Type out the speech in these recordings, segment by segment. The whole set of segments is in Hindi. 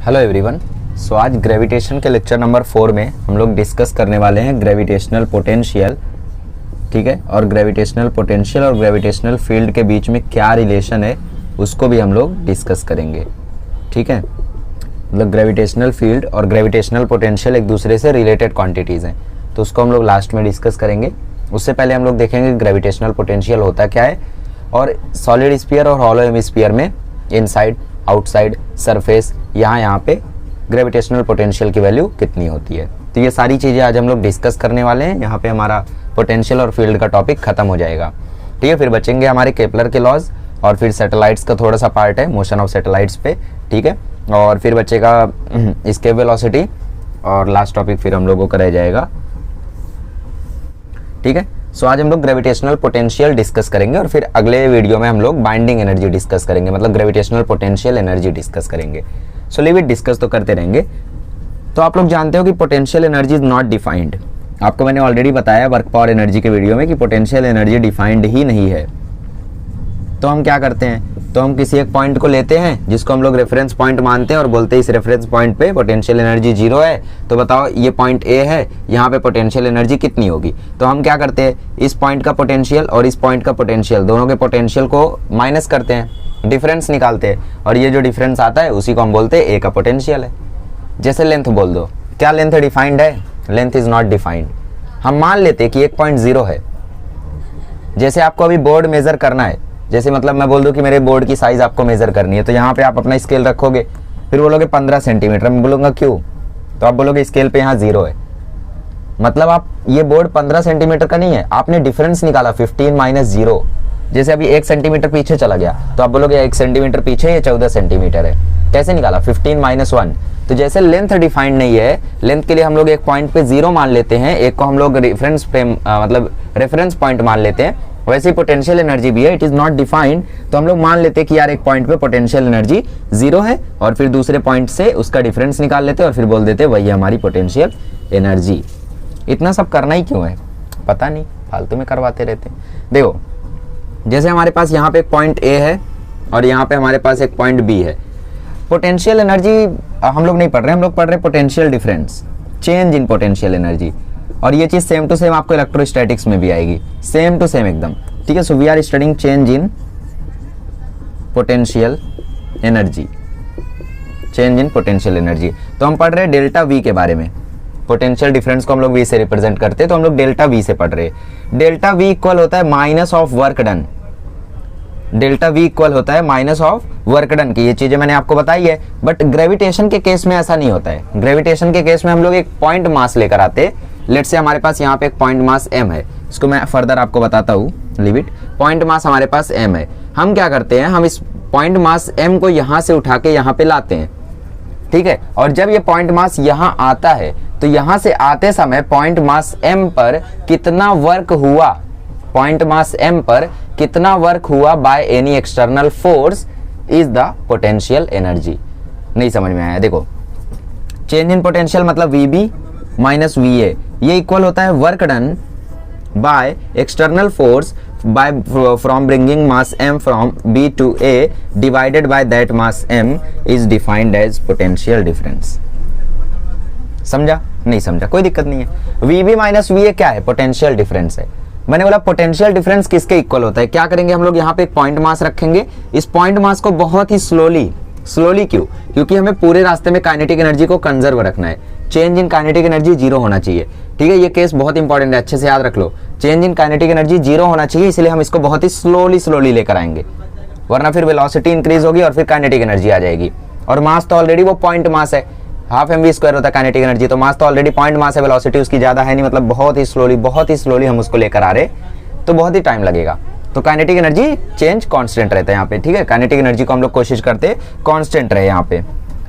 Hello everyone. सो आज ग्रेविटेशन के लेक्चर नंबर 4 में हम लोग डिस्कस करने वाले हैं ग्रेविटेशनल पोटेंशियल। ठीक है, और ग्रेविटेशनल पोटेंशियल और ग्रेविटेशनल फील्ड के बीच में क्या रिलेशन है उसको भी हम लोग डिस्कस करेंगे। ठीक है, मतलब ग्रेविटेशनल फील्ड और ग्रेविटेशनल पोटेंशियल एक दूसरे से रिलेटेड क्वांटिटीज़ हैं, तो उसको हम लोग लास्ट में डिस्कस करेंगे। उससे पहले हम लोग देखेंगे ग्रेविटेशनल पोटेंशियल होता क्या है और सॉलिड स्फीयर और हॉलो हेमिस्फीयर में इनसाइड, आउटसाइड, सरफेस, यहाँ पे ग्रेविटेशनल पोटेंशियल की वैल्यू कितनी होती है। तो ये सारी चीज़ें आज हम लोग डिस्कस करने वाले हैं। यहाँ पे हमारा पोटेंशियल और फील्ड का टॉपिक खत्म हो जाएगा। ठीक है, फिर बचेंगे हमारे केपलर के लॉज और फिर सैटेलाइट्स का थोड़ा सा पार्ट है, मोशन ऑफ सैटेलाइट्स पे। ठीक है, और फिर बचेगा एस्केप वेलोसिटी और लास्ट टॉपिक फिर हम लोगों का रह जाएगा। ठीक है, सो आज हम लोग ग्रेविटेशनल पोटेंशियल डिस्कस करेंगे और फिर अगले वीडियो में हम लोग बाइंडिंग एनर्जी डिस्कस करेंगे, मतलब ग्रेविटेशनल पोटेंशियल एनर्जी डिस्कस करेंगे। सो लिव इट, डिस्कस तो करते रहेंगे। तो आप लोग जानते हो कि potential energy is not defined. आपको मैंने ऑलरेडी बताया वर्क पावर एनर्जी के वीडियो में कि पोटेंशियल एनर्जी डिफाइंड ही नहीं है। तो हम क्या करते हैं, तो हम किसी एक पॉइंट को लेते हैं जिसको हम लोग रेफरेंस पॉइंट मानते हैं और बोलते हैं इस रेफरेंस पॉइंट पे पोटेंशियल एनर्जी 0 है। तो बताओ ये पॉइंट ए है, यहाँ पे पोटेंशियल एनर्जी कितनी होगी। तो हम क्या करते हैं, इस पॉइंट का पोटेंशियल और इस पॉइंट का पोटेंशियल, दोनों के पोटेंशियल को माइनस करते हैं, डिफरेंस निकालते हैं, और ये जो डिफरेंस आता है उसी को हम बोलते हैं ए का पोटेंशियल है। जैसे लेंथ बोल दो, क्या लेंथ डिफाइंड है? Length is not defined. हम मान लेते हैं कि एक पॉइंट 0 है। जैसे आपको अभी बोर्ड मेजर करना है, जैसे मतलब मैं बोल दूं कि मेरे बोर्ड की साइज आपको मेजर करनी है, तो यहाँ पे आप अपना स्केल रखोगे, फिर बोलोगे 15 सेंटीमीटर। मैं बोलूँगा क्यों, तो आप बोलोगे स्केल पे यहाँ 0 है। मतलब आप ये बोर्ड 15 सेंटीमीटर का नहीं है, आपने डिफरेंस निकाला 15 माइनस 0। जैसे अभी 1 सेंटीमीटर पीछे चला गया तो आप बोलोगे 1 सेंटीमीटर पीछे ये 14 सेंटीमीटर है। कैसे निकाला? 15 माइनस 1। तो जैसे लेंथ डिफाइंड नहीं है, लेंथ के लिए हम लोग एक पॉइंट पे 0 मान लेते हैं, एक को हम लोग रेफरेंस फ्रेम मतलब रेफरेंस पॉइंट मान लेते हैं, वैसे ही पोटेंशियल एनर्जी भी है, इट इज नॉट डिफाइंड। तो हम लोग मान लेते हैं कि यार एक पॉइंट पे पोटेंशियल एनर्जी 0 है और फिर दूसरे पॉइंट से उसका डिफरेंस निकाल लेते हैं और फिर बोल देते हैं वही हमारी पोटेंशियल एनर्जी। इतना सब करना ही क्यों है पता नहीं, फालतू में करवाते रहते हैं। देखो, जैसे हमारे पास यहाँ पे एक पॉइंट ए है और यहाँ पे हमारे पास एक पॉइंट बी है। पोटेंशियल एनर्जी हम लोग नहीं पढ़ रहे, हम लोग पढ़ रहे potential difference, change in potential energy. और ये चीज सेम टू सेम आपको इलेक्ट्रोस्टैटिक्स में भी आएगी, सेम टू सेम एकदम। ठीक है, so we are studying change in potential energy, change in potential energy. तो हम पढ़ रहे हैं डेल्टा वी के बारे में। पोटेंशियल डिफरेंस को हम लोग वी से रिप्रेजेंट करते हैं, तो हम लोग डेल्टा वी से पढ़ रहे हैं। डेल्टा वी इक्वल होता है minus of work done. Delta we equal होता है माइनस ऑफ वर्क डन की। ये चीजें मैंने आपको बताई है, बट ग्रेविटेशन के केस में ऐसा नहीं होता है। ग्रेविटेशन के केस में हम लोग एक पॉइंट मास लेकर आते हैं। लेट्स से हमारे पास यहाँ पे एक पॉइंट मास m है, इसको मैं फर्दर आपको बताता हूँ, लिव इट। पॉइंट मास हमारे पास m है। हम क्या करते हैं, हम इस पॉइंट मास m को यहाँ से उठा के यहाँ पे लाते हैं। ठीक है, और जब ये पॉइंट मास यहाँ आता है तो यहाँ से आते समय पॉइंट मास m पर कितना वर्क हुआ, पॉइंट मास m पर कितना वर्क हुआ by any external force is the potential energy. नहीं समझ में आया? देखो, चेंज इन पोटेंशियल मतलब VB माइनस VA, ये इक्वल होता है work done by external force by from bringing mass m from B to A divided by that mass m is defined as potential difference. समझा? नहीं समझा? कोई दिक्कत नहीं है। VB माइनस VA क्या है? पोटेंशियल डिफरेंस है। मैंने बोला पोटेंशियल डिफरेंस किसके इक्वल होता है? क्या करेंगे हम लोग, यहाँ पे एक पॉइंट मास रखेंगे। इस पॉइंट मास को बहुत ही स्लोली क्यों? क्योंकि हमें पूरे रास्ते में काइनेटिक एनर्जी को कंजर्व रखना है। चेंज इन काइनेटिक एनर्जी 0 होना चाहिए। ठीक है, ये केस बहुत इंपॉर्टेंट है, अच्छे से याद रख लो। चेंज इन काइनेटिक एनर्जी 0 होना चाहिए, इसलिए हम इसको बहुत ही स्लोली लेकर आएंगे, वरना फिर वेलोसिटी इंक्रीज होगी और फिर काइनेटिक एनर्जी आ जाएगी। और मास तो ऑलरेडी वो पॉइंट मास है, हाफ mv² होता है काइनेटिक एनर्जी, तो मास तो ऑलरेडी पॉइंट मास है, वेलोसिटी उसकी ज्यादा है नहीं, मतलब बहुत ही स्लोली हम उसको लेकर आ रहे, तो बहुत ही टाइम लगेगा। तो काइनेटिक एनर्जी चेंज कांस्टेंट रहता है यहाँ पे। ठीक है, काइनेटिक एनर्जी को हम लोग कोशिश करते हैं कांस्टेंट रहे यहाँ पे।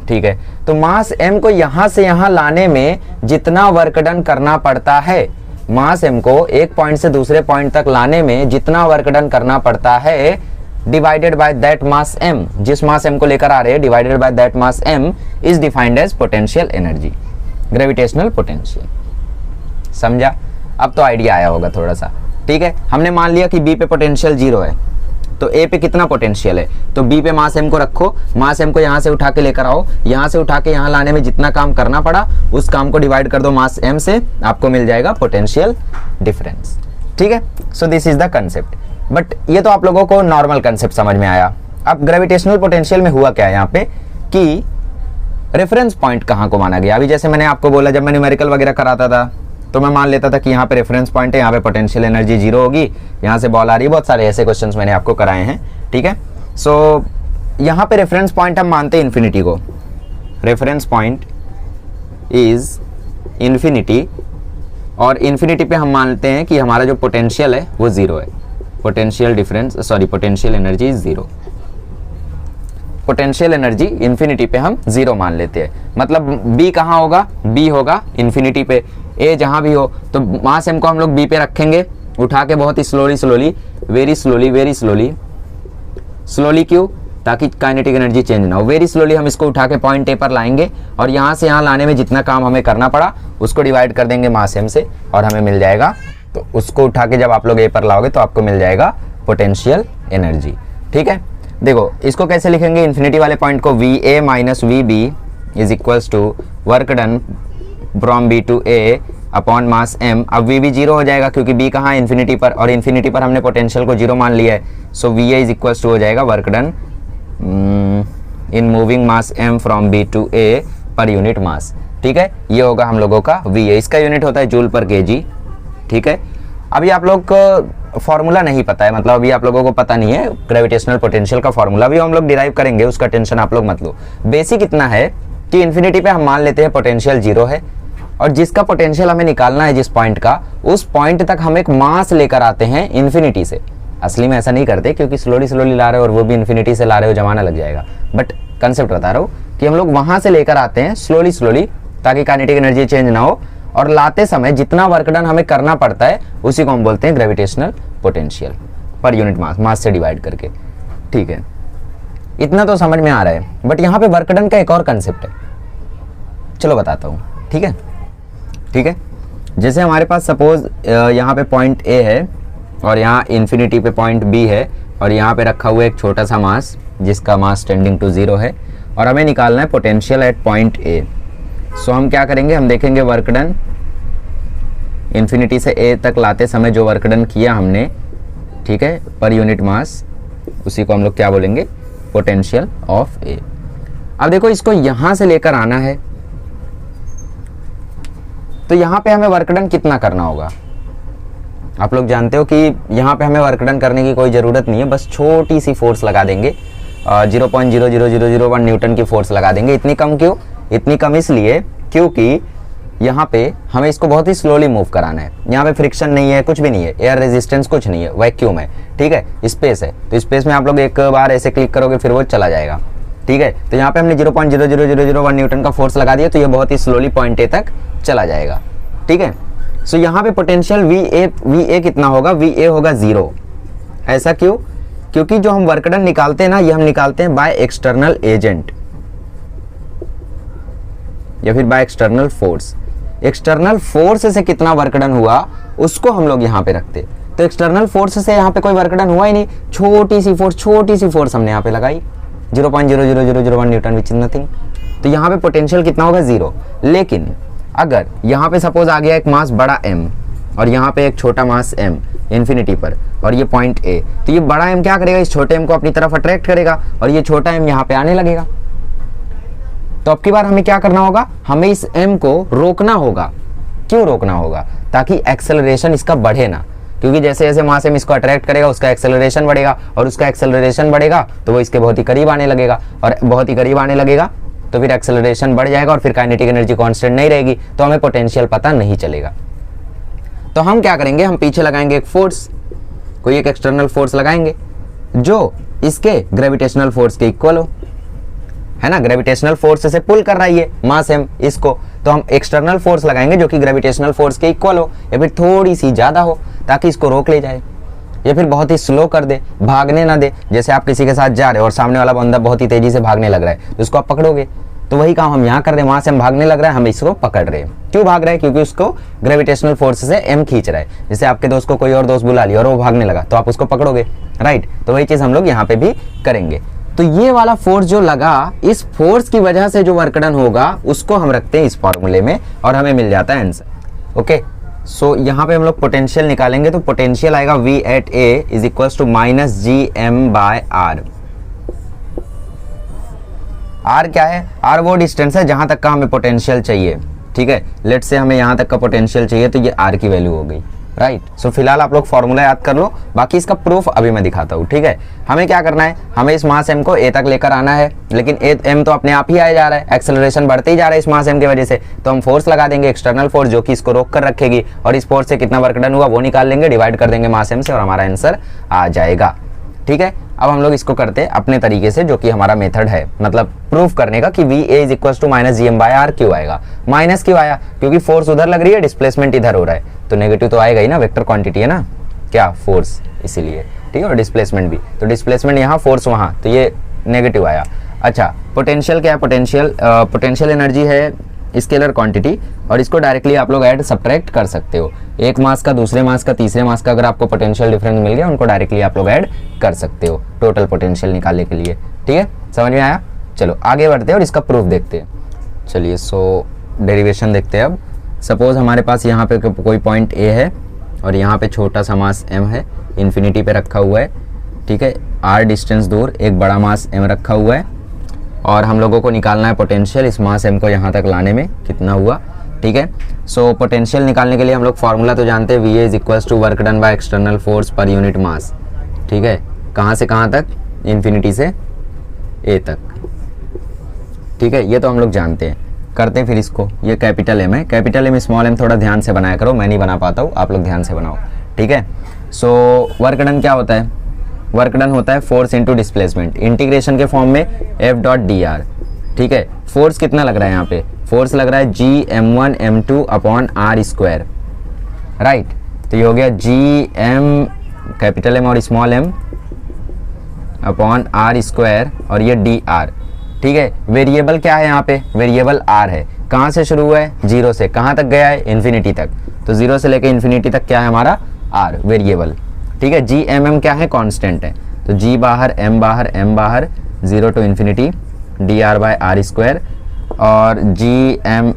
ठीक है, तो मास m को यहाँ से यहाँ लाने में जितना वर्क डन करना पड़ता है, मास m को एक पॉइंट से दूसरे पॉइंट तक लाने में जितना वर्क डन करना पड़ता है, divided by that mass m, जिस मास m को लेकर आ रहे हैं, divided by that mass m is defined as potential energy, gravitational potential. समझा? अब तो आइडिया आया होगा थोड़ा सा। ठीक है, हमने मान लिया कि B पे पोटेंशियल 0 है। तो ए पे कितना पोटेंशियल है, तो बी पे मास एम को रखो, मास एम को यहाँ से उठा के लेकर आओ, यहाँ से उठा के यहाँ लाने में जितना काम करना पड़ा उस काम को डिवाइड कर दो मास एम से, आपको मिल जाएगा पोटेंशियल डिफरेंस। ठीक है, so this is the concept. But ये तो आप लोगों को नॉर्मल कंसेप्ट समझ में आया। अब ग्रेविटेशनल पोटेंशियल में हुआ क्या है यहाँ पे कि रेफरेंस पॉइंट कहाँ को माना गया। अभी जैसे मैंने आपको बोला, जब मैं न्यूमेरिकल वगैरह कराता था तो मैं मान लेता था कि यहाँ पे रेफरेंस पॉइंट है, यहाँ पे पोटेंशियल एनर्जी 0 होगी, यहाँ से बॉल आ रही है। बहुत सारे ऐसे क्वेश्चंस मैंने आपको कराए हैं। ठीक है, सो यहाँ पे रेफरेंस पॉइंट हम मानते हैं इन्फिनिटी को, रेफरेंस पॉइंट इज इन्फिनिटी, और इन्फिनिटी पे हम मानते हैं कि हमारा जो पोटेंशियल है वो 0 है, potential difference sorry potential energy is 0। Potential energy infinity पे हम 0 मान लेते हैं, मतलब बी कहाँ होगा, बी होगा इन्फिनिटी पे, ए जहाँ भी हो। तो मास एम को हम लोग बी पे रखेंगे, उठा के बहुत ही स्लोली वेरी स्लोली क्यों, ताकि काइनेटिक एनर्जी चेंज ना हो। वेरी स्लोली हम इसको उठा के पॉइंट ए पर लाएंगे और यहाँ से यहाँ लाने में जितना काम हमें करना पड़ा उसको डिवाइड कर देंगे मास एम से और हमें मिल जाएगा। तो उसको उठा के जब आप लोग ए पर लाओगे तो आपको मिल जाएगा पोटेंशियल एनर्जी। ठीक है, देखो इसको कैसे लिखेंगे, इन्फिनिटी वाले पॉइंट को V A minus V B is equals to work done from B to A upon mass M. अब वी बी 0 हो जाएगा क्योंकि बी कहाँ है, इन्फिनिटी पर, और इन्फिनिटी पर हमने पोटेंशियल को 0 मान लिया है। So V A is equals to हो जाएगा work done in moving mass M from B to A per unit mass. ठीक है, ये होगा हम लोगों का वी ए, इसका यूनिट होता है जूल पर केजी। ठीक है, अभी आप लोग को फॉर्मूला नहीं पता है, मतलब अभी आप लोगों को पता नहीं है ग्रेविटेशनल पोटेंशियल का फॉर्मूला, भी हम लोग डिराइव करेंगे, उसका टेंशन आप लोग मत लो। बेसिक इतना है कि इन्फिनिटी पे हम मान लेते हैं पोटेंशियल 0 है, और जिसका पोटेंशियल हमें निकालना है जिस पॉइंट का, उस पॉइंट तक हम एक मास लेकर आते हैं इन्फिनिटी से। असली में ऐसा नहीं करते क्योंकि स्लोली ला रहे हो और वो भी इन्फिनिटी से ला रहे हो, जमाना लग जाएगा। बट कंसेप्ट बता रहा हूँ कि हम लोग वहां से लेकर आते हैं स्लोली ताकि काइनेटिक एनर्जी चेंज ना हो, और लाते समय जितना वर्क डन हमें करना पड़ता है उसी को हम बोलते हैं ग्रेविटेशनल पोटेंशियल पर यूनिट मास से डिवाइड करके। ठीक है, इतना तो समझ में आ रहा है। बट यहाँ पे वर्क डन का एक और कंसेप्ट है, चलो बताता हूँ। ठीक है, ठीक है, जैसे हमारे पास सपोज यहाँ पे पॉइंट ए है और यहाँ इन्फिनिटी पे पॉइंट बी है, और यहाँ पे रखा हुआ एक छोटा सा मास जिसका मास टेंडिंग टू 0 है, और हमें निकालना है पोटेंशियल एट पॉइंट ए। सो हम क्या करेंगे, हम देखेंगे वर्क डन इन्फिनिटी से ए तक लाते समय जो वर्क डन किया हमने, ठीक है, पर यूनिट मास, उसी को हम लोग क्या बोलेंगे, पोटेंशियल ऑफ ए। अब देखो इसको यहां से लेकर आना है, तो यहां पे हमें वर्क डन कितना करना होगा। आप लोग जानते हो कि यहां पे हमें वर्क डन करने की कोई ज़रूरत नहीं है, बस छोटी सी फोर्स लगा देंगे, 0.00001 न्यूटन की फोर्स लगा देंगे। इतनी कम क्यों, इतनी कम इसलिए क्योंकि यहाँ पे हमें इसको बहुत ही स्लोली मूव कराना है। यहाँ पे फ्रिक्शन नहीं है, कुछ भी नहीं है, एयर रेजिस्टेंस कुछ नहीं है, वैक्यूम है। ठीक है, स्पेस है, तो स्पेस में आप लोग एक बार ऐसे क्लिक करोगे फिर वो चला जाएगा। ठीक है, तो यहाँ पे हमने 0.00001 न्यूटन का फोर्स लगा दिया, तो ये बहुत ही स्लोली पॉइंट ए तक चला जाएगा। ठीक है, सो यहाँ पे पोटेंशियल वी ए कितना होगा, वी ए होगा 0। ऐसा क्यों, क्योंकि जो हम वर्क डन निकालते हैं ना, ये हम निकालते हैं बाय एक्सटर्नल एजेंट या फिर bye external force. External force से कितना वर्क डन हुआ उसको हम लोग यहाँ पे रखते, तो एक्सटर्नल फोर्स से यहाँ पे कोई वर्क डन हुआ ही नहीं, छोटी सी फोर्स हमने यहाँ पे लगाई 0.00001 न्यूटन, विच इज नथिंग। तो यहाँ पे पोटेंशियल कितना होगा, 0। लेकिन अगर यहाँ पे सपोज आ गया एक मास बड़ा m और यहाँ पे एक छोटा मास m इन्फिनिटी पर, और ये पॉइंट A, तो ये बड़ा m क्या करेगा, इस छोटे m को अपनी तरफ अट्रैक्ट करेगा और ये छोटा m यहाँ पे आने लगेगा। तो अब की बार हमें क्या करना होगा, हमें इस m को रोकना होगा। क्यों रोकना होगा, ताकि एक्सेलरेशन इसका बढ़े ना, क्योंकि जैसे जैसे मास m इसको अट्रैक्ट करेगा उसका एक्सेलरेशन बढ़ेगा, और उसका एक्सेलरेशन बढ़ेगा तो वो इसके बहुत ही करीब आने लगेगा, और बहुत ही करीब आने लगेगा तो फिर एक्सेलरेशन बढ़ जाएगा, और फिर काइनेटिक एनर्जी कांस्टेंट नहीं रहेगी, तो हमें पोटेंशियल पता नहीं चलेगा। तो हम क्या करेंगे, हम पीछे लगाएंगे एक फोर्स, कोई एक एक्सटर्नल फोर्स लगाएंगे जो इसके ग्रेविटेशनल फोर्स के इक्वल हो, है ना। ग्रेविटेशनल फोर्स से पुल कर रही है मास m इसको, तो हम एक्सटर्नल फोर्स लगाएंगे जो कि ग्रेविटेशनल फोर्स के इक्वल हो, या फिर थोड़ी सी ज्यादा हो, ताकि इसको रोक ले जाए, या फिर बहुत ही स्लो कर दे, भागने ना दे। जैसे आप किसी के साथ जा रहे हो और सामने वाला बंदा बहुत ही तेजी से भागने लग रहा है, तो उसको आप पकड़ोगे, तो वही काम हम यहाँ कर रहे हैं, वहां से हम भागने लग रहा है, हम इसको पकड़ रहे हैं। क्यों भाग रहे हैं? क्योंकि उसको ग्रेविटेशनल फोर्स से m खींच रहा है। जैसे आपके दोस्त को कोई और दोस्त बुला लिया और वो भागने लगा तो आप उसको पकड़ोगे, राइट। तो वही चीज हम लोग यहाँ पे भी करेंगे। तो ये वाला फोर्स जो लगा, इस फोर्स की वजह से जो वर्क डन होगा उसको हम रखते हैं इस फॉर्मूले में और हमें मिल जाता है आंसर। ओके, सो यहाँ पे हम लोग पोटेंशियल निकालेंगे तो पोटेंशियल आएगा V at A is equal to minus GM/R। R क्या है? R वो डिस्टेंस है जहां तक का हमें पोटेंशियल चाहिए, ठीक है। लेट से हमें यहां तक का पोटेंशियल चाहिए तो ये R की वैल्यू हो गई, राइट। सो फिलहाल आप लोग फॉर्मूला याद कर लो, बाकी इसका प्रूफ अभी मैं दिखाता हूँ, ठीक है। हमें क्या करना है, हमें इस मास m को a तक लेकर आना है, लेकिन m तो अपने आप ही आया जा रहा है, एक्सेलरेशन बढ़ते ही जा रहा है इस मास m की वजह से। तो हम फोर्स लगा देंगे, एक्सटर्नल फोर्स, जो कि इसको रोक कर रखेगी, और इस फोर्स से कितना वर्क डन हुआ वो निकाल लेंगे, डिवाइड कर देंगे मास m से और हमारा आंसर आ जाएगा, ठीक है। अब हम लोग इसको करते हैं अपने तरीके से, जो कि हमारा मेथड है, मतलब प्रूफ करने का कि VA is equal to minus GM/R क्यों आएगा। माइनस क्यों आया? क्योंकि फोर्स उधर लग रही है, डिस्प्लेसमेंट इधर हो रहा है, तो नेगेटिव तो आएगा ही ना, वेक्टर क्वांटिटी है ना क्या, फोर्स, इसीलिए, ठीक है। और डिस्प्लेसमेंट भी, तो डिस्प्लेसमेंट यहाँ, फोर्स वहाँ, तो ये नेगेटिव आया। अच्छा, पोटेंशियल क्या है? पोटेंशियल एनर्जी है स्केलर क्वांटिटी, और इसको डायरेक्टली आप लोग ऐड सब्ट्रैक्ट कर सकते हो। एक मास का, दूसरे मास का, तीसरे मास का अगर आपको पोटेंशियल डिफरेंस मिल गया, उनको डायरेक्टली आप लोग ऐड कर सकते हो टोटल पोटेंशियल निकालने के लिए, ठीक है। समझ में आया? चलो आगे बढ़ते हैं और इसका प्रूफ देखते हैं। चलिए, सो डेरिवेशन देखते हैं अब। सपोज हमारे पास यहाँ पे कोई पॉइंट A है और यहाँ पे छोटा सा मास m है, इन्फिनिटी पे रखा हुआ है, ठीक है। r डिस्टेंस दूर एक बड़ा मास m रखा हुआ है, और हम लोगों को निकालना है पोटेंशियल इस मास m को यहाँ तक लाने में कितना हुआ, ठीक है। सो पोटेंशियल निकालने के लिए हम लोग फॉर्मूला तो जानते हैं, VA is equal to work done by external force per unit mass, ठीक है। कहाँ से कहाँ तक? इन्फिनिटी से A तक, ठीक है। ये तो हम लोग जानते हैं। करते हैं फिर इसको, ये कैपिटल M है, कैपिटल M स्मॉल m थोड़ा ध्यान से बनाया करो, मैं नहीं बना पाता हूँ, आप लोग ध्यान से बनाओ, ठीक है। सो वर्क डन क्या होता है? वर्क डन होता है फोर्स इंटू डिस्प्लेसमेंट, इंटीग्रेशन के फॉर्म में F.dr, ठीक है। फोर्स कितना लग रहा है यहाँ पे? फोर्स लग रहा है Gm1 m2 upon r square, right. तो ये हो गया Gm कैपिटल M और small m upon r square, और ये dr, ठीक है। वेरिएबल क्या है यहाँ पे? वेरिएबल r है। कहाँ से शुरू हुआ है? 0 से। कहाँ तक गया है? इन्फिनिटी तक। तो 0 से लेकर इन्फिनिटी तक क्या है हमारा? r वेरिएबल, ठीक है। Gmm क्या है? कांस्टेंट है, तो G बाहर, M बाहर, M बाहर, 0 to infinity dr by r square, और Gmm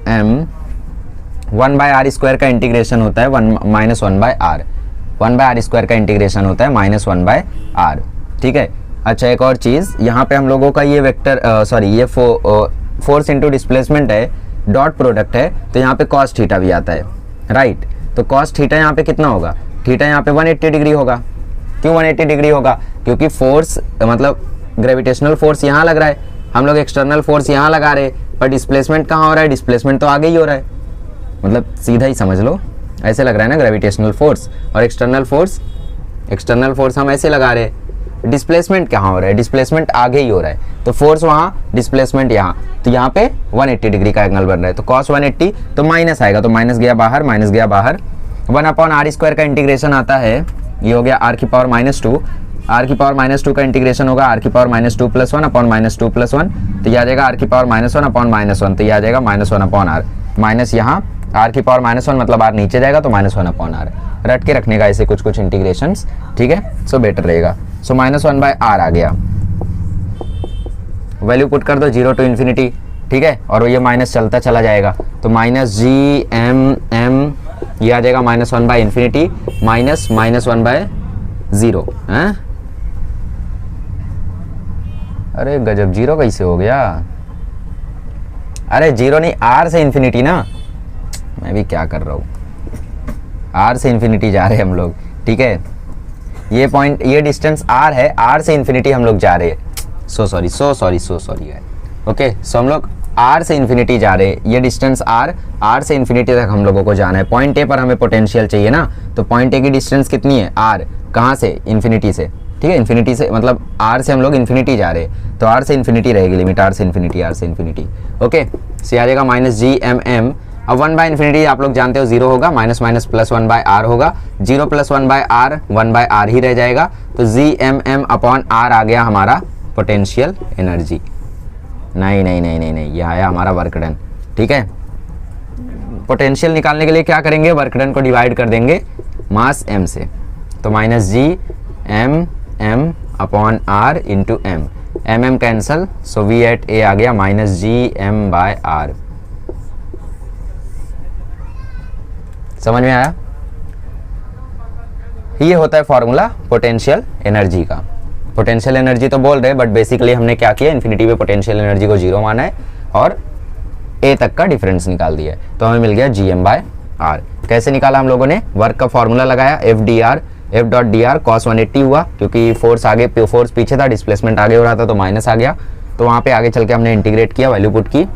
1 बाय r स्क्वायर का इंटीग्रेशन होता है minus 1 by r, 1 by r square का इंटीग्रेशन होता है माइनस 1 बाय r, ठीक है। अच्छा, एक और चीज़, यहाँ पे हम लोगों का ये वेक्टर ये फोर्स इंटू डिस्प्लेसमेंट है, डॉट प्रोडक्ट है, तो यहाँ पे कॉस थीटा भी आता है, राइट। तो कॉस थीटा यहाँ पे कितना होगा? थीटा यहाँ पे 180 डिग्री होगा। क्यों 180 डिग्री होगा? क्योंकि फोर्स मतलब ग्रेविटेशनल फोर्स यहाँ लग रहा है, हम लोग एक्सटर्नल फोर्स यहाँ लगा रहे, पर डिस्प्लेसमेंट कहाँ हो रहा है? डिस्प्लेसमेंट तो आगे ही हो रहा है, मतलब सीधा ही समझ लो, ऐसे लग रहा है ना ग्रेविटेशनल फोर्स, और एक्सटर्नल फोर्स हम ऐसे लगा रहे, डिस्प्लेसमेंट कहाँ हो रहा है? डिस्प्लेसमेंट आगे ही हो रहा है, तो फोर्स वहाँ, डिस्प्लेसमेंट यहाँ, तो यहाँ पे 180 डिग्री का एंगल बन रहा है, तो cos 180, तो माइनस आएगा, तो माइनस गया बाहर, 1 अपॉन r स्क्वायर का इंटीग्रेशन आता है, ये हो गया r की पावर -2, r की पावर -2 का इंटीग्रेशन होगा r की पावर -2 + 1 अपॉन -2 + 1, तो ये आ जाएगा r की पावर -1 अपॉन -1, तो ये आ जाएगा -1 अपॉन r, माइनस यहाँ r की पावर -1 मतलब r नीचे जाएगा, तो -1 अपॉन r, रट के रखने का ऐसे कुछ इंटीग्रेशंस, ठीक है। सो बेटर रहेगा। सो -1 बाय r आ गया, वैल्यू पुट कर दो 0 टू इन्फिनिटी, ठीक है, और ये माइनस चलता चला जाएगा, तो -Gmm ये आ जाएगा -1 बाय इन्फिनिटी माइनस -1 बाय 0 हैं। अरे गजब, 0 कैसे हो गया? अरे 0 नहीं, r से इन्फिनिटी ना, मैं भी क्या कर रहा हूँ, r से इन्फिनिटी जा रहे हैं हम लोग, ठीक है। ये पॉइंट, ये डिस्टेंस r है, r से इन्फिनिटी हम लोग जा रहे हैं, सो सॉरी ओके। सो हम लोग r से इन्फिनिटी जा रहे हैं, ये डिस्टेंस r से इन्फिनिटी तक हम लोगों को जाना है। पॉइंट A पर हमें पोटेंशियल चाहिए ना, तो पॉइंट A की डिस्टेंस कितनी है? r, कहाँ से? इन्फिनिटी से, ठीक है। इन्फिनिटी से मतलब r से हम लोग इन्फिनिटी जा रहे हैं, तो r से इन्फिनिटी रहेगी लिमिट, r से इन्फिनिटी, ओके। से आ जाएगा -Gmm, अब 1 बाय इन्फिनिटी आप लोग जानते हो 0 होगा, माइनस प्लस 1 बाय r होगा, 0 + 1 बाय r 1 बाय r ही रह जाएगा, तो Gmm अपॉन r आ गया हमारा पोटेंशियल एनर्जी। नहीं नहीं नहीं नहीं नहीं, ये आया हमारा वर्क डन। ठीक है, पोटेंशियल निकालने के लिए क्या करेंगे, वर्क डन को डिवाइड कर देंगे मास m से, तो minus G M M upon R into M, M M cancel, so we at ए आ गया minus G M by R. समझ में आया? ये होता है फॉर्मूला पोटेंशियल एनर्जी का। पोटेंशियल एनर्जी तो बोल रहे हैं, बट बेसिकली हमने क्या किया, इन्फिनिटी पे पोटेंशियल एनर्जी को जीरो माना है और ए तक का डिफरेंस निकाल दिया है, तो हमें मिल गया जी एम बाय आर। कैसे निकाला हम लोगों ने, वर्क का फॉर्मूला लगाया, F D R, F dot D R cos 180 हुआ, क्योंकि फोर्स आगे, फोर्स पीछे था, डिस्प्लेसमेंट आगे हो रहा था तो माइनस आ गया, तो वहाँ पे आगे चल के हमने इंटीग्रेट किया, वैल्यू पुट की,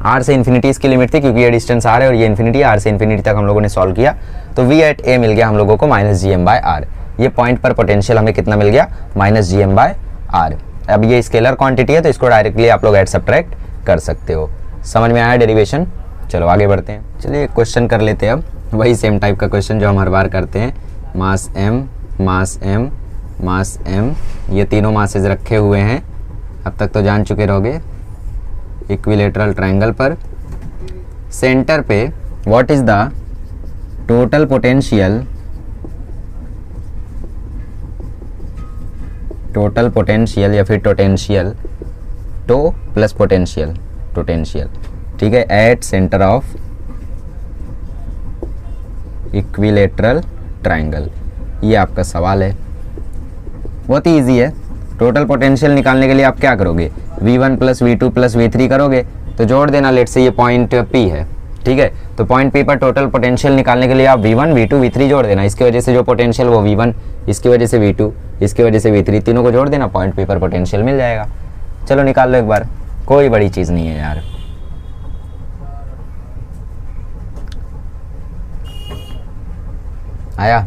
आर से इन्फिनिटी इसकी लिमिट थी क्योंकि ये डिस्टेंस आर है और ये इन्फिनिटी, आर से इन्फिनिटी तक हम लोगों ने सॉल्व किया, तो वी एट ए मिल गया हम लोगों को minus G M by R. ये पॉइंट पर पोटेंशियल हमें कितना मिल गया, minus G M by R. अब ये स्केलर क्वांटिटी है तो इसको डायरेक्टली आप लोग एड सब्ट्रैक्ट कर सकते हो। समझ में आया डेरिवेशन? चलो आगे बढ़ते हैं। चलिए क्वेश्चन कर लेते हैं अब, वही सेम टाइप का क्वेश्चन जो हम हर बार करते हैं। मास एम, मास एम, मास एम, ये तीनों मासेज रखे हुए हैं, अब तक तो जान चुके रहोगे। इक्विलेटरल ट्रायंगल पर सेंटर पे what is the total potential, total potential या फिर टोटेंशियल, टो प्लस पोटेंशियल, टोटेंशियल, ठीक है, at centre of equilateral triangle. ये आपका सवाल है, बहुत ही ईजी है। टोटल पोटेंशियल निकालने के लिए आप क्या करोगे, V1 plus V2 plus V3 करोगे, तो जोड़ देना, लेट से ये पॉइंट P है, ठीक है, तो पॉइंट P पर टोटल पोटेंशियल निकालने के लिए आप V1, V2, V3 जोड़ देना, इसकी वजह से जो पोटेंशियल वो V1, इसकी वजह से V2, इसकी वजह से V3, तीनों को जोड़ देना, पॉइंट P पर पोटेंशियल मिल जाएगा। चलो निकाल लो एक बार, कोई बड़ी चीज़ नहीं है यार। आया?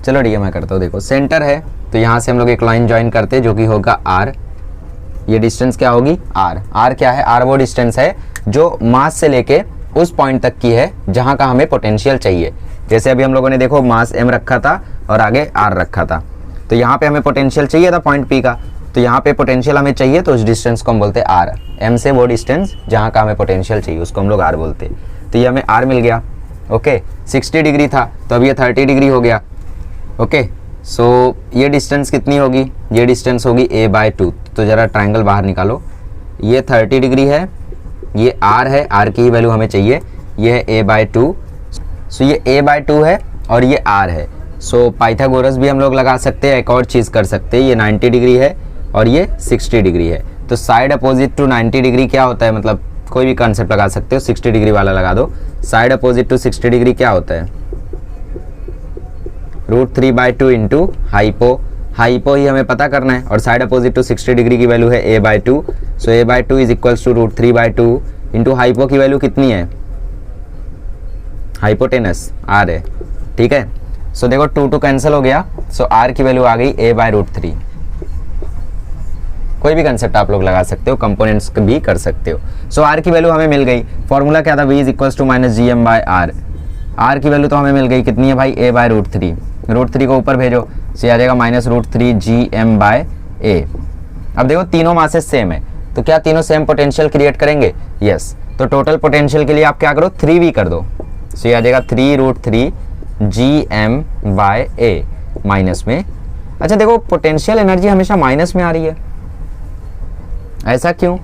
चलो ठीक है, मैं करता हूँ। देखो सेंटर है तो यहाँ से हम लोग एक लाइन ज्वाइन करते हैं जो कि होगा R। ये डिस्टेंस क्या होगी, R। R क्या है, R वो डिस्टेंस है जो मास से लेके उस पॉइंट तक की है जहाँ का हमें पोटेंशियल चाहिए। जैसे अभी हम लोगों ने देखो मास M रखा था और आगे R रखा था, तो यहाँ पे हमें पोटेंशियल चाहिए था पॉइंट P का, तो यहाँ पे पोटेंशियल हमें चाहिए तो उस डिस्टेंस को हम बोलते हैं R। M से वो डिस्टेंस जहाँ का हमें पोटेंशियल चाहिए उसको हम लोग R बोलते हैं। तो ये हमें R मिल गया। ओके, 60 डिग्री था तो अब ये 30 डिग्री हो गया। ओके, सो ये डिस्टेंस कितनी होगी, ये डिस्टेंस होगी a/2। तो ज़रा ट्रायंगल बाहर निकालो, ये 30 डिग्री है, ये r है, r की ही वैल्यू हमें चाहिए, ये है a/2। सो ये a/2 है और ये r है। सो पाइथागोरस भी हम लोग लगा सकते हैं, एक और चीज़ कर सकते हैं, ये 90 डिग्री है और ये 60 डिग्री है, तो साइड अपोजिट टू 90 डिग्री क्या होता है, मतलब कोई भी कॉन्सेप्ट लगा सकते हो, 60 डिग्री वाला लगा दो। साइड अपोजिट टू 60 डिग्री क्या होता है, √3/2 इंटू हाइपो, हाइपो ही हमें पता करना है और साइड अपोजिट टू 60 डिग्री की वैल्यू है a/2। So a/2 is equals to √3/2 into hypo की वैल्यू कितनी है, हाइपोटेनस r है, ठीक है। सो देखो 2 कैंसिल हो गया, सो r की वैल्यू आ गई a/√3। कोई भी कंसेप्ट आप लोग लगा सकते हो, कंपोनेंट्स भी कर सकते हो। सो r की वैल्यू हमें मिल गई। फॉर्मूला क्या था, v is equals to minus G M by R. r की वैल्यू तो हमें मिल गई, कितनी है भाई, a/√3। √3 को ऊपर भेजो, से आ जाएगा माइनस √3 GM बाय a। अब देखो तीनों मासेस सेम है, तो क्या तीनों सेम पोटेंशियल क्रिएट करेंगे, यस। तो टोटल पोटेंशियल के लिए आप क्या करो, 3v कर दो, सो ये आ जाएगा 3√3 GM बाय a माइनस में। अच्छा देखो पोटेंशियल एनर्जी हमेशा माइनस में आ रही है, ऐसा क्यों,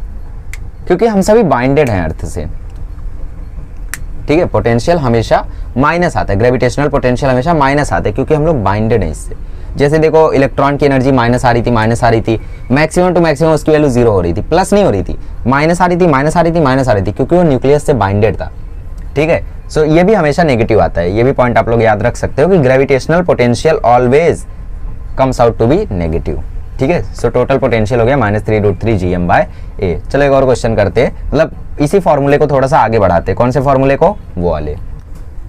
क्योंकि हम सभी बाइंडेड हैं अर्थ से, ठीक है। पोटेंशियल हमेशा माइनस आता है, ग्रेविटेशनल पोटेंशियल हमेशा माइनस आता है क्योंकि हम लोग बाइंडेड हैं इससे। जैसे देखो इलेक्ट्रॉन की एनर्जी माइनस आ रही थी, माइनस आ रही थी, मैक्सिमम टू मैक्सिमम उसकी वैल्यू 0 हो रही थी, प्लस नहीं हो रही थी, माइनस आ रही थी, माइनस आ रही थी, माइनस आ रही थी, क्योंकि वो न्यूक्लियस से बाइंडेड था, ठीक है। सो ये भी हमेशा नेगेटिव आता है, ये भी पॉइंट आप लोग याद रख सकते हो कि gravitational potential always comes out to be negative, ठीक है। सो टोटल पोटेंशियल हो गया माइनस 3√3 GM बाय a। चलो एक और क्वेश्चन करते हैं, मतलब इसी फॉर्मूले को थोड़ा सा आगे बढ़ाते हैं। कौन से फॉर्मूले को, वो वाले।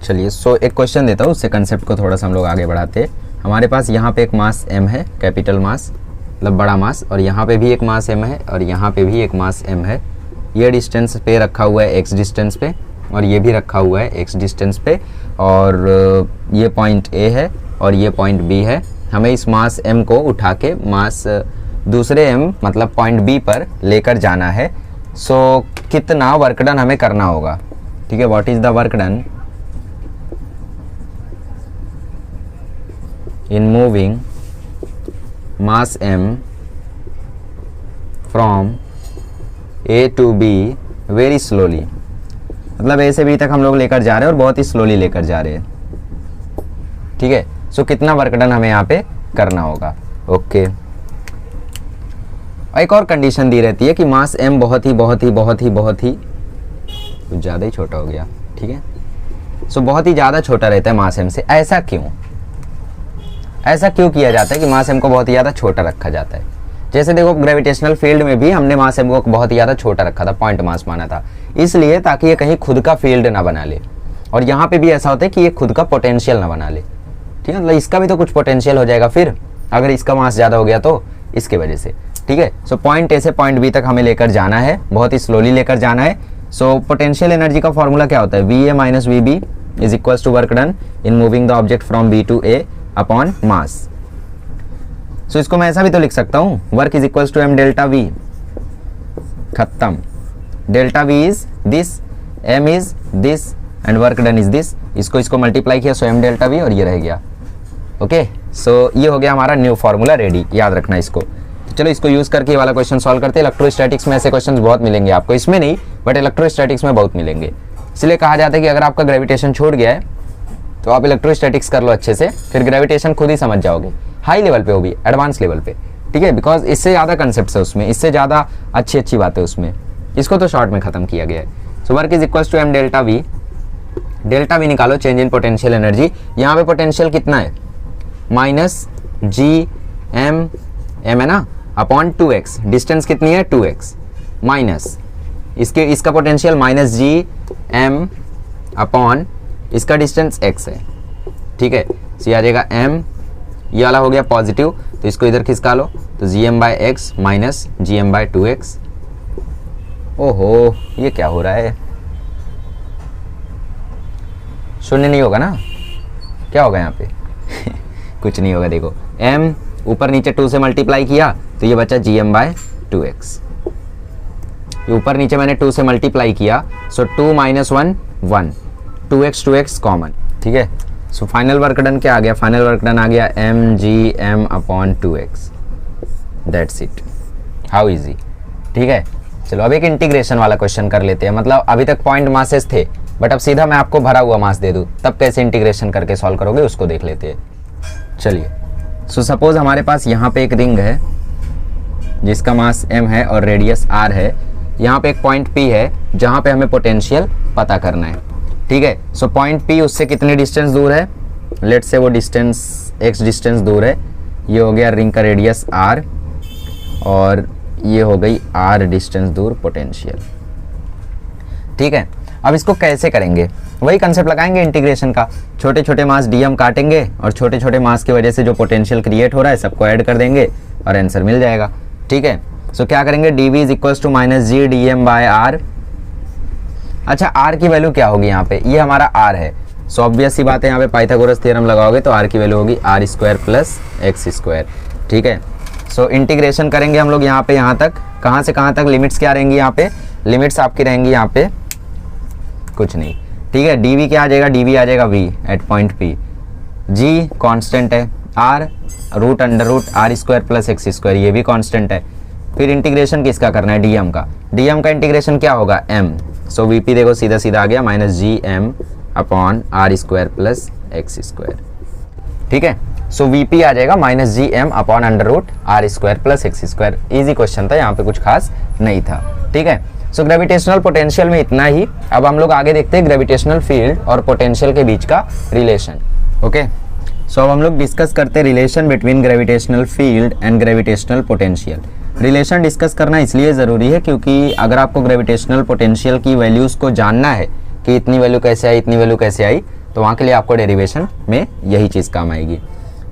चलिए सो एक क्वेश्चन देता हूँ, उससे कंसेप्ट को थोड़ा सा हम लोग आगे बढ़ाते हैं। हमारे पास यहाँ पे एक मास m है, कैपिटल मास, मतलब बड़ा मास, और यहाँ पे भी एक मास m है और यहाँ पे भी एक मास m है। ये डिस्टेंस पे रखा हुआ है x डिस्टेंस पे और ये भी रखा हुआ है x डिस्टेंस पे, और ये पॉइंट A है और ये पॉइंट B है। हमें इस मास m को उठा के मास दूसरे एम मतलब पॉइंट बी पर लेकर जाना है। सो कितना वर्क डन हमें करना होगा, ठीक है। What is the work done in moving mass M from A to B very slowly, मतलब ए से बी तक हम लोग लेकर जा रहे हैं और बहुत ही स्लोली लेकर जा रहे हैं, ठीक है। सो कितना वर्क डन हमें यहाँ पे करना होगा। ओके, एक और कंडीशन दी रहती है कि मास एम बहुत ही कुछ ज़्यादा ही छोटा हो गया, ठीक है। सो बहुत ही ज़्यादा छोटा रहता है मास एम से। ऐसा क्यों किया जाता है कि मास एम को बहुत ही ज़्यादा छोटा रखा जाता है? जैसे देखो ग्रेविटेशनल फील्ड में भी हमने मास एम को बहुत ही ज़्यादा छोटा रखा था, पॉइंट मास माना था, इसलिए ताकि ये कहीं खुद का फील्ड ना बना ले। और यहाँ पे भी ऐसा होता है कि ये खुद का पोटेंशियल ना बना ले, ठीक है। मतलब इसका भी तो कुछ पोटेंशियल हो जाएगा फिर, अगर इसका मास ज़्यादा हो गया तो, इसके वजह से, ठीक है। सो पॉइंट ए से पॉइंट बी तक हमें लेकर जाना है, बहुत ही स्लोली लेकर जाना है। सो पोटेंशियल एनर्जी का फॉर्मूला क्या होता है? V A minus V B is equals to work done in moving the object from B to A upon mass. So इसको मैं ऐसा भी तो लिख सकता हूँ, work is equals to M delta V, खत्म। Delta V is this, M is this and work done is this. इसको मल्टीप्लाई किया, सो एम डेल्टा वी, और ये रह गया। ओके, सो ये हो गया हमारा न्यू फॉर्मूला रेडी, याद रखना इसको। तो चलो इसको यूज करके ये वाला क्वेश्चन सॉल्व करते हैं। इलेक्ट्रोस्टैटिक्स में ऐसे क्वेश्चंस बहुत मिलेंगे आपको, इसमें नहीं बट इलेक्ट्रोस्टैटिक्स में बहुत मिलेंगे। इसलिए कहा जाता है कि अगर आपका ग्रेविटेशन छूट गया है तो आप इलेक्ट्रोस्टैटिक्स कर लो अच्छे से, फिर ग्रेविटेशन खुद ही समझ जाओगे, हाई लेवल पे हो भी, एडवांस लेवल पे, ठीक है। बिकॉज इससे ज़्यादा कंसेप्ट है उसमें, इससे ज़्यादा अच्छी बातें उसमें, इसको तो शॉर्ट में खत्म किया गया है। So work is equals to M delta V, delta V निकालो, चेंज इन पोटेंशियल एनर्जी। यहाँ पे पोटेंशियल कितना है? माइनस जी एम है ना, अपॉन 2x, डिस्टेंस कितनी है? 2x, माइनस इसका potential minus G M upon इसका डिस्टेंस x है, ठीक है। तो ये आ जाएगा m, ये वाला हो गया पॉजिटिव, तो इसको इधर खिसका लो, तो G M by x minus G M by 2x। ओहो, ये क्या हो रहा है? शून्य नहीं होगा ना? क्या होगा यहाँ पे? कुछ नहीं होगा। देखो m ऊपर नीचे 2 से मल्टीप्लाई किया तो ये बचा जी एम बाय 2x। ऊपर नीचे मैंने 2 से मल्टीप्लाई किया, सो 2 माइनस 1 1, 2x कॉमन, ठीक है। सो फाइनल वर्क डन क्या आ गया? फाइनल वर्क डन आ गया M G M upon 2x, that's it. How easy, ठीक है। चलो अब एक इंटीग्रेशन वाला क्वेश्चन कर लेते हैं। मतलब अभी तक पॉइंट मासेस थे, बट अब सीधा मैं आपको भरा हुआ मास दे दूँ, तब कैसे इंटीग्रेशन करके सॉल्व करोगे उसको देख लेते हैं। चलिए, सो सपोज हमारे पास यहाँ पे एक रिंग है जिसका मास m है और रेडियस r है। यहाँ पे एक पॉइंट P है जहाँ पे हमें पोटेंशियल पता करना है, ठीक है। सो पॉइंट P उससे कितनी डिस्टेंस दूर है? लेट्स से वो डिस्टेंस x डिस्टेंस दूर है। ये हो गया रिंग का रेडियस r और ये हो गई r डिस्टेंस दूर पोटेंशियल, ठीक है। अब इसको कैसे करेंगे? वही कंसेप्ट लगाएंगे इंटीग्रेशन का, छोटे छोटे मास dm काटेंगे और छोटे छोटे मास की वजह से जो पोटेंशियल क्रिएट हो रहा है सबको ऐड कर देंगे और आंसर मिल जाएगा, ठीक है। सो क्या करेंगे? dv is equals to minus G D M by R. अच्छा, r की वैल्यू क्या होगी यहाँ पे? ये हमारा r है। सो ऑब्वियस सी बात है, यहाँ पे पाइथागोरस थ्योरम लगाओगे तो r की वैल्यू होगी R square plus x square, ठीक है। सो इंटीग्रेशन करेंगे हम लोग यहाँ पे यहाँ तक, कहाँ से कहाँ तक? लिमिट्स क्या रहेंगी यहाँ पे? लिमिट्स आपकी रहेंगी यहाँ पे कुछ नहीं, ठीक है। dv क्या आ जाएगा? dv आ जाएगा v at point p, g constant है, r root under root R square plus x square, ये भी कांस्टेंट है। फिर इंटीग्रेशन किसका करना है? dm का। dm का इंटीग्रेशन क्या होगा? m। सो vp देखो सीधा सीधा आ गया minus G M upon R square plus x square, ठीक है। सो vp आ जाएगा minus G M upon under root R square plus x square. Easy question था, यहाँ पे कुछ खास नहीं था, ठीक है। सो ग्रेविटेशनल पोटेंशियल में इतना ही। अब हम लोग आगे देखते हैं ग्रेविटेशनल फील्ड और पोटेंशियल के बीच का रिलेशन, ओके। सो अब हम लोग डिस्कस करते हैं relation between gravitational field and gravitational potential. Relation discuss करना इसलिए ज़रूरी है क्योंकि अगर आपको ग्रेविटेशनल पोटेंशियल की वैल्यूज़ को जानना है कि इतनी वैल्यू कैसे आई, इतनी वैल्यू कैसे आई, तो वहाँ के लिए आपको डेरिवेशन में यही चीज़ काम आएगी।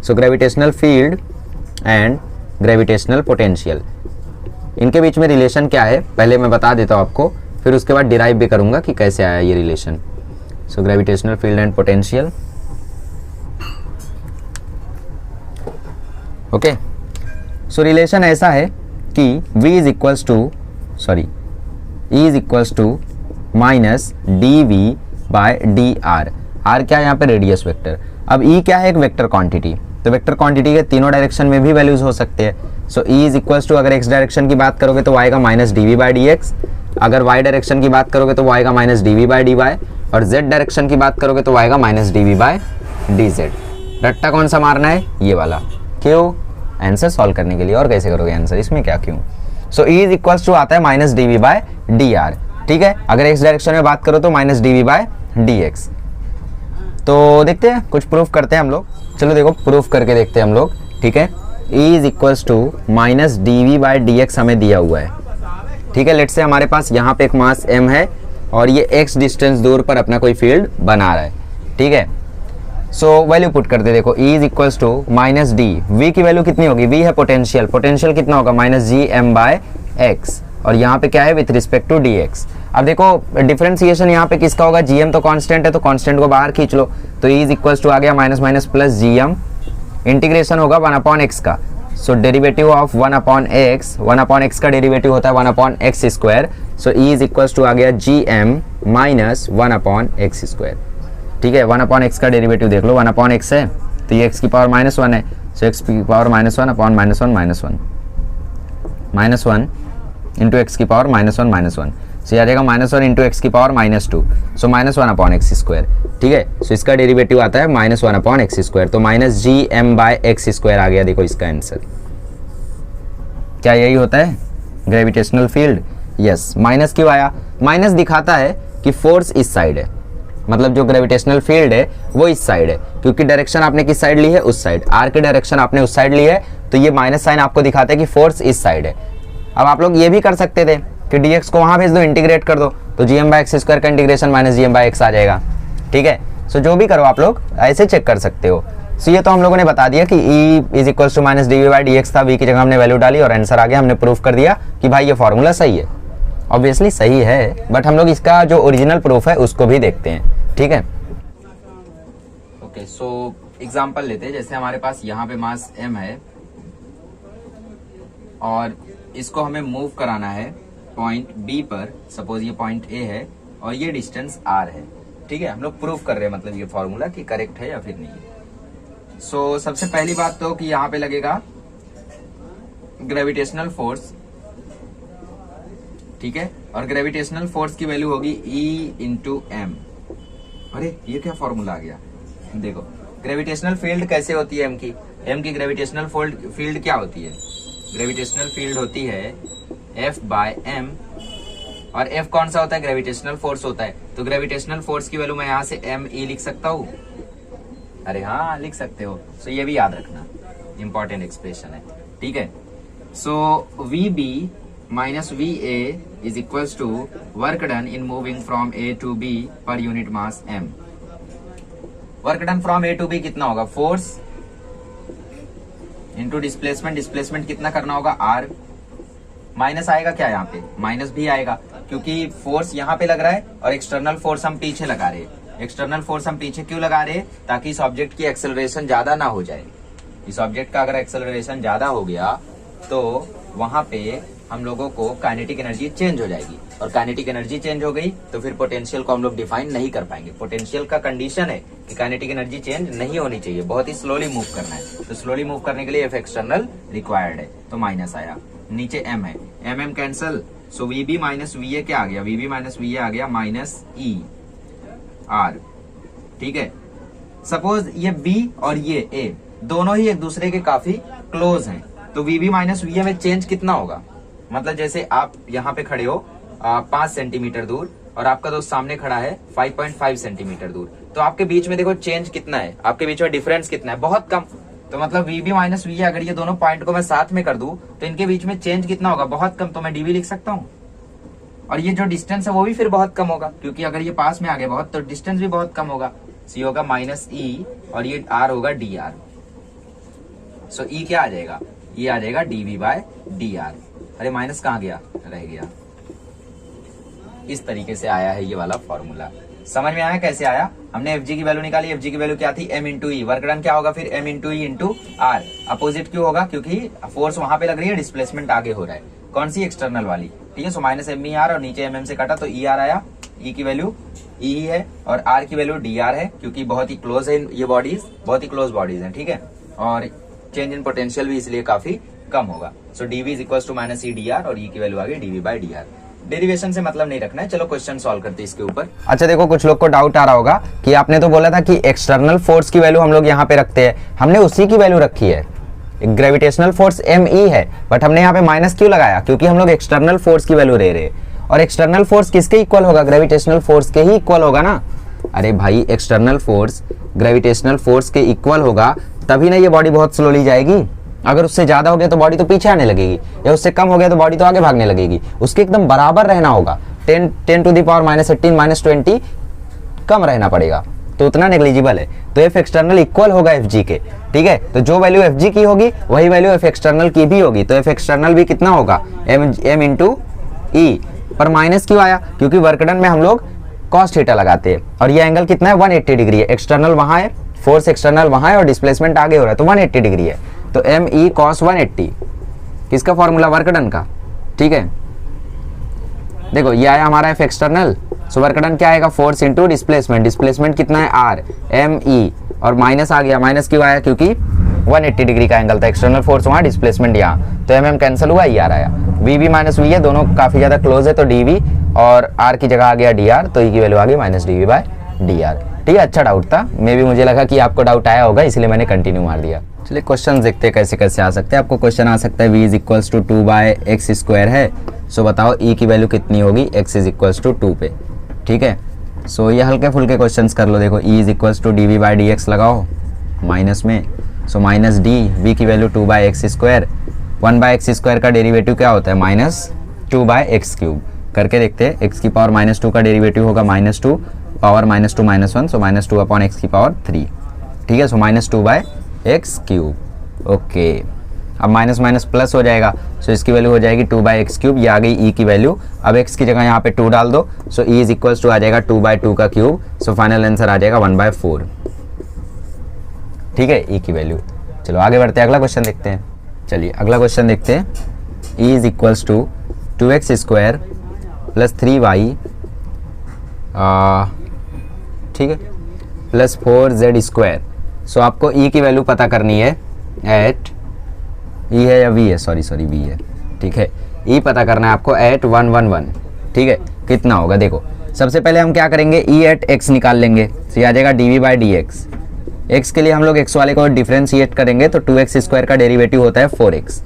सो gravitational field and gravitational potential, इनके बीच में रिलेशन क्या है पहले मैं बता देता हूँ आपको, फिर उसके बाद डिराइव भी करूँगा कि कैसे आया ये relation. So gravitational field and potential, okay. So relation ऐसा है कि v is equals to E is equals to minus D V by D R. R क्या है यहाँ पे? Radius vector. अब E क्या है? एक वेक्टर क्वांटिटी। तो वेक्टर क्वांटिटी के तीनों डायरेक्शन में भी वैल्यूज हो सकते हैं। So E is equals to, अगर x डायरेक्शन की बात करोगे तो आएगा minus D V by D x, अगर y डायरेक्शन की बात करोगे तो आएगा minus D V by D Y, और z डायरेक्शन की बात करोगे तो आएगा minus D V by D Z. रट्टा कौन सा मारना है? ये वाला। क्यों? आंसर सॉल्व करने के लिए। और कैसे करोगे आंसर, इसमें क्या क्यों? So E is equals to आता है minus D V by D R. ठीक है, अगर x डायरेक्शन में बात करो तो minus D V by D x. तो देखते हैं, कुछ प्रूफ करते हैं हम लोग। चलो देखो, प्रूफ करके देखते हैं हम लोग। ठीक है, E is equals to minus D V by D x हमें दिया हुआ है। ठीक है, लेट्स से हमारे पास यहाँ पे एक मास m है और ये x डिस्टेंस दूर पर अपना कोई फील्ड बना रहा है। ठीक है, सो वैल्यू पुट करते, देखो E is equals to minus D, v की वैल्यू कितनी होगी? v है पोटेंशियल, पोटेंशियल कितना होगा? Minus G M by x, और यहाँ पे क्या है? With respect to D x. अब देखो डिफरेंशिएशन यहाँ पे किसका होगा? gm तो कांस्टेंट है, तो कांस्टेंट को बाहर खींच लो, तो E इज इक्वल्स टू आ गया minus minus plus gm, integration होगा 1/x का। सो डेरिवेटिव ऑफ 1/x का डेरिवेटिव होता है 1/x square. So E is equals to आ गया gm माइनस 1/x स्क्वायर। ठीक है, 1/x का डेरिवेटिव देख लो, 1/x है तो ये x की पावर -1 है। सो x की पावर -1 अपॉन -1 इंटू एक्स की पावर -1 सो आ जाएगा -1 इंटू एक्स की पावर -2, सो -1/x स्क्वायर। ठीक है, सो इसका डेरिवेटिव आता है -1/x स्क्वायर, तो minus G M by x square आ गया। देखो इसका आंसर क्या यही होता है? Gravitational field. यस, माइनस क्यों आया? माइनस दिखाता है कि फोर्स इस साइड है, मतलब जो ग्रेविटेशनल फील्ड है वो इस साइड है, क्योंकि डायरेक्शन आपने किस साइड ली है? उस साइड। आर की डायरेक्शन आपने उस साइड ली है, तो ये माइनस साइन आपको दिखाता है कि फोर्स इस साइड है। अब आप लोग ये भी कर सकते थे कि dx को वहां भेज दो, इंटीग्रेट कर दो, तो gm बाय एक्स स्क्वायर का integration minus gm by X आ जाएगा। ठीक है, सो जो भी करो आप लोग ऐसे चेक कर सकते हो। सो ये तो हम लोगों ने बता दिया कि E is equals to minus D V by D x था, v की जगह हमने वैल्यू डाली और आंसर आ गया। हमने प्रूफ कर दिया कि भाई ये फॉर्मूला सही है। ऑब्वियसली सही है, बट हम लोग इसका जो ओरिजिनल प्रूफ है उसको भी देखते हैं। ठीक है, ओके, सो एग्जाम्पल लेते हैं। जैसे हमारे पास यहाँ पे मास m है और इसको हमें मूव कराना है पॉइंट B पर। सपोज ये पॉइंट A है और ये डिस्टेंस R है। ठीक है, हम लोग प्रूफ कर रहे हैं, मतलब ये फॉर्मूला कि करेक्ट है या फिर नहीं। सो सबसे पहली बात तो कि यहाँ पे लगेगा ग्रेविटेशनल फोर्स। ठीक है, और ग्रेविटेशनल फोर्स की वैल्यू होगी E इंटू एम। अरे ये क्या फॉर्मूला आ गया? देखो ग्रेविटेशनल फील्ड कैसे होती है m की ग्रेविटेशनल फील्ड क्या होती है? ग्रेविटेशनल फील्ड होती है F बाय m, और F कौन सा होता है? ग्रेविटेशनल फोर्स होता है। तो ग्रेविटेशनल फोर्स की वैल्यू मैं यहाँ से me लिख सकता हूँ। अरे हाँ, लिख सकते हो। सो ये भी याद रखना, इंपॉर्टेंट एक्सप्रेशन है। ठीक है, so VB minus VA is equals to work done in moving from A to B per unit mass m। Work done from A to B कितना होगा? Force into displacement. डिस्प्लेसमेंट कितना करना होगा? R। माइनस आएगा क्या यहाँ पे? माइनस भी आएगा, क्योंकि फोर्स यहाँ पे लग रहा है और एक्सटर्नल फोर्स हम पीछे लगा रहे हैं। एक्सटर्नल फोर्स हम पीछे क्यों लगा रहे हैं? ताकि इस ऑब्जेक्ट की एक्सेलरेशन ज्यादा ना हो जाए। इस ऑब्जेक्ट का अगर एक्सेलरेशन ज्यादा हो गया तो वहां पे हम लोगों को काइनेटिक एनर्जी चेंज हो जाएगी, और काइनेटिक एनर्जी चेंज हो गई तो फिर पोटेंशियल को हम लोग डिफाइन नहीं कर पाएंगे। पोटेंशियल का कंडीशन है कि काइनेटिक एनर्जी चेंज नहीं होनी चाहिए, बहुत ही स्लोली मूव करना है। तो स्लोली मूव करने के लिए एफ एक्सटर्नल रिक्वायर्ड है, तो माइनस आया। नीचे m है, m कैंसल, सो VB माइनस VA क्या आ गया? VB माइनस VA आ गया माइनस E R। ठीक है, सपोज ये B और ये A दोनों ही एक दूसरे के काफी क्लोज हैं, तो VB माइनस VA में चेंज कितना होगा? मतलब जैसे आप यहाँ पे खड़े हो 5 सेंटीमीटर दूर और आपका दोस्त सामने खड़ा है 5.5 सेंटीमीटर दूर, तो आपके बीच में देखो चेंज कितना है? आपके बीच में डिफरेंस कितना है? बहुत कम। तो मतलब VB माइनस VA, अगर ये दोनों पॉइंट को मैं साथ में कर दूं तो इनके बीच में चेंज कितना होगा? बहुत कम। तो मैं DV लिख सकता हूँ, और ये जो डिस्टेंस है वो भी फिर बहुत कम होगा, क्योंकि अगर ये पास में आ गए बहुत तो डिस्टेंस भी बहुत कम होगा। C होगा माइनस E और ये R होगा DR। सो E क्या आ जाएगा? ये आ जाएगा dV बाय dr। अरे माइनस कहाँ गया? रह गया। इस तरीके से आया है ये वाला फॉर्मूला। समझ में आया कैसे आया? हमने एफ जी की वैल्यू निकाली, एफ जी की वैल्यू क्या थी, m into E, work done क्या होगा फिर m into E into R. Opposite क्यों होगा? क्योंकि फोर्स वहां पे लग रही है, डिस्प्लेसमेंट आगे हो रहा है, कौन सी, एक्सटर्नल वाली, ठीक है। So minus M E R और नीचे mm से काटा तो ई आर आया, ई की वैल्यू ई है और आर की वैल्यू डी आर है, क्योंकि बहुत ही क्लोज है ये बॉडीज, बहुत ही क्लोज बॉडीज है, ठीक है। और चेंज इन पोटेंशियल भी इसलिए काफी कम होगा। So DV is equal to minus E D R और ई की वैल्यू आ गई DV by D R. Derivation से मतलब नहीं रखना है, चलो क्वेश्चन सॉल्व करते हैं इसके ऊपर। अच्छा देखो, कुछ लोग को डाउट आ रहा होगा कि आपने तो बोला था कि एक्सटर्नल फोर्स की वैल्यू हम लोग यहाँ पे रखते हैं, हमने उसी की वैल्यू रखी है, ग्रेविटेशनल फोर्स एम ई है, बट हमने यहाँ पे माइनस क्यों लगाया? क्योंकि हम लोग एक्सटर्नल फोर्स की वैल्यू ले रहे हैं, और एक्सटर्नल फोर्स किसके इक्वल होगा? ग्रेविटेशनल फोर्स के ही इक्वल होगा ना। अरे भाई, एक्सटर्नल फोर्स ग्रेविटेशनल फोर्स के इक्वल होगा तभी ना ये बॉडी बहुत स्लोली जाएगी। अगर उससे ज्यादा हो गया तो बॉडी तो पीछे आने लगेगी, या उससे कम हो गया तो बॉडी तो आगे भागने लगेगी। उसके एकदम बराबर रहना होगा, 10 टू द पावर -18 -20 कम रहना पड़ेगा, तो उतना नेग्लिजिबल है। तो एफ एक्सटर्नल इक्वल होगा एफ जी के, ठीक है। तो जो वैल्यू एफ जी की होगी वही वैल्यू एफ एक्सटर्नल की भी होगी। तो एफ एक्सटर्नल भी कितना होगा? एम इंटू ई। पर माइनस क्यों आया? क्योंकि वर्कडन में हम लोग कॉस थीटा लगाते हैं, और ये एंगल कितना है? 180 डिग्री है। एक्सटर्नल वहां है, फोर्स एक्सटर्नल वहां है और डिस्प्लेसमेंट आगे हो रहा है, तो 180 डिग्री है। तो एम ई कॉस 180 किसका फॉर्मूला? वर्कडन का, ठीक है। देखो ये आया हमारा एफ एक्सटर्नल, सो वर्कडन क्या आएगा? फोर्स इंटू डिस्प्लेसमेंट, डिस्प्लेसमेंट कितना है? आर, एम ई, और माइनस आ गया। माइनस क्यों आया? क्योंकि 180 डिग्री का एंगल था, एक्सटर्नल फोर्स वहां, डिस्प्लेसमेंट यहाँ, तो एम कैंसिल हुआ, ई आर आया। वी भी माइनस वी है, दोनों काफी ज्यादा क्लोज है, तो डी वी, और आर की जगह आ गया डी आर, तो ई की वैल्यू आ गई minus D V by D R, ठीक है। अच्छा डाउट था, मे भी मुझे लगा कि आपको डाउट आया होगा, इसलिए मैंने कंटिन्यू मार दिया। चलिए क्वेश्चन देखते हैं कैसे कैसे आ सकते हैं। आपको क्वेश्चन आ सकता है v is equals to 2 by x square है, सो बताओ e की वैल्यू कितनी होगी x इज इक्वल्स टू 2 पे, ठीक है। सो ये हल्के फुल्के क्वेश्चंस कर लो। देखो e is equals to D V by D x लगाओ माइनस में, सो माइनस डी, v की value 2 by x square, 1 by x square का डेरिवेटिव क्या होता है? -2 बाय एक्स क्यूब। करके देखते हैं, x की पावर -2 का डेरिवेटिव होगा -2 पावर -2 -1, सो -2 अपॉन x की पावर 3, ठीक है। सो -2 बाय एक्स क्यूब, ओके। अब माइनस माइनस प्लस हो जाएगा, सो इसकी वैल्यू हो जाएगी 2 बाई एक्स क्यूब, ये आ गई e की वैल्यू। अब x की जगह यहाँ पे 2 डाल दो, सो e इज इक्वल्स टू आ जाएगा 2 बाई 2 का क्यूब, सो फाइनल आंसर आ जाएगा 1/4, ठीक है, e की वैल्यू। चलो आगे बढ़ते हैं, अगला क्वेश्चन देखते हैं। चलिए अगला क्वेश्चन देखते हैं। e is equals to 2x square plus 3y, ठीक है, प्लस 4z स्क्वायर। सो आपको e की वैल्यू पता करनी है एट, e है या v है, सॉरी v है, ठीक है। e पता करना है आपको एट 111, ठीक है। कितना होगा? देखो सबसे पहले हम क्या करेंगे, e एट x निकाल लेंगे, तो आ जाएगा dv by D x. x के लिए हम लोग x वाले को डिफ्रेंशिएट करेंगे, तो 2x स्क्वायर का डेरिवेटिव होता है 4x,